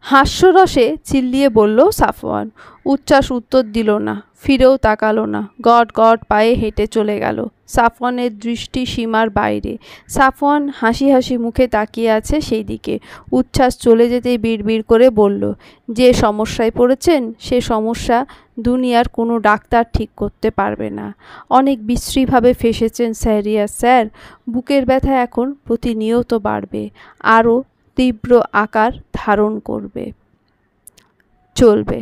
হাস্যরসে চিল্লিয়ে বলল সাফওয়ান। উচ্ছ্বাস উত্তর দিল না, ফিরেও তাকালো না। গট গট পায়ে হেঁটে চলে গেল। সাফওয়ানের দৃষ্টি সীমার বাইরে। সাফওয়ান হাসি হাসি মুখে তাকিয়ে আছে সেই দিকে। উচ্ছ্বাস চলে যেতেই বিড়বিড় করে বলল, যে সমস্যায় পড়েছেন সে সমস্যা দুনিয়ার কোনো ডাক্তার ঠিক করতে পারবে না। অনেক বিশ্রীভাবে ফেঁসেছেন শাহরিয়ার স্যার। বুকের ব্যথা এখন প্রতিনিয়ত বাড়বে, আরও তীব্র আকার ধারণ করবে। চলবে।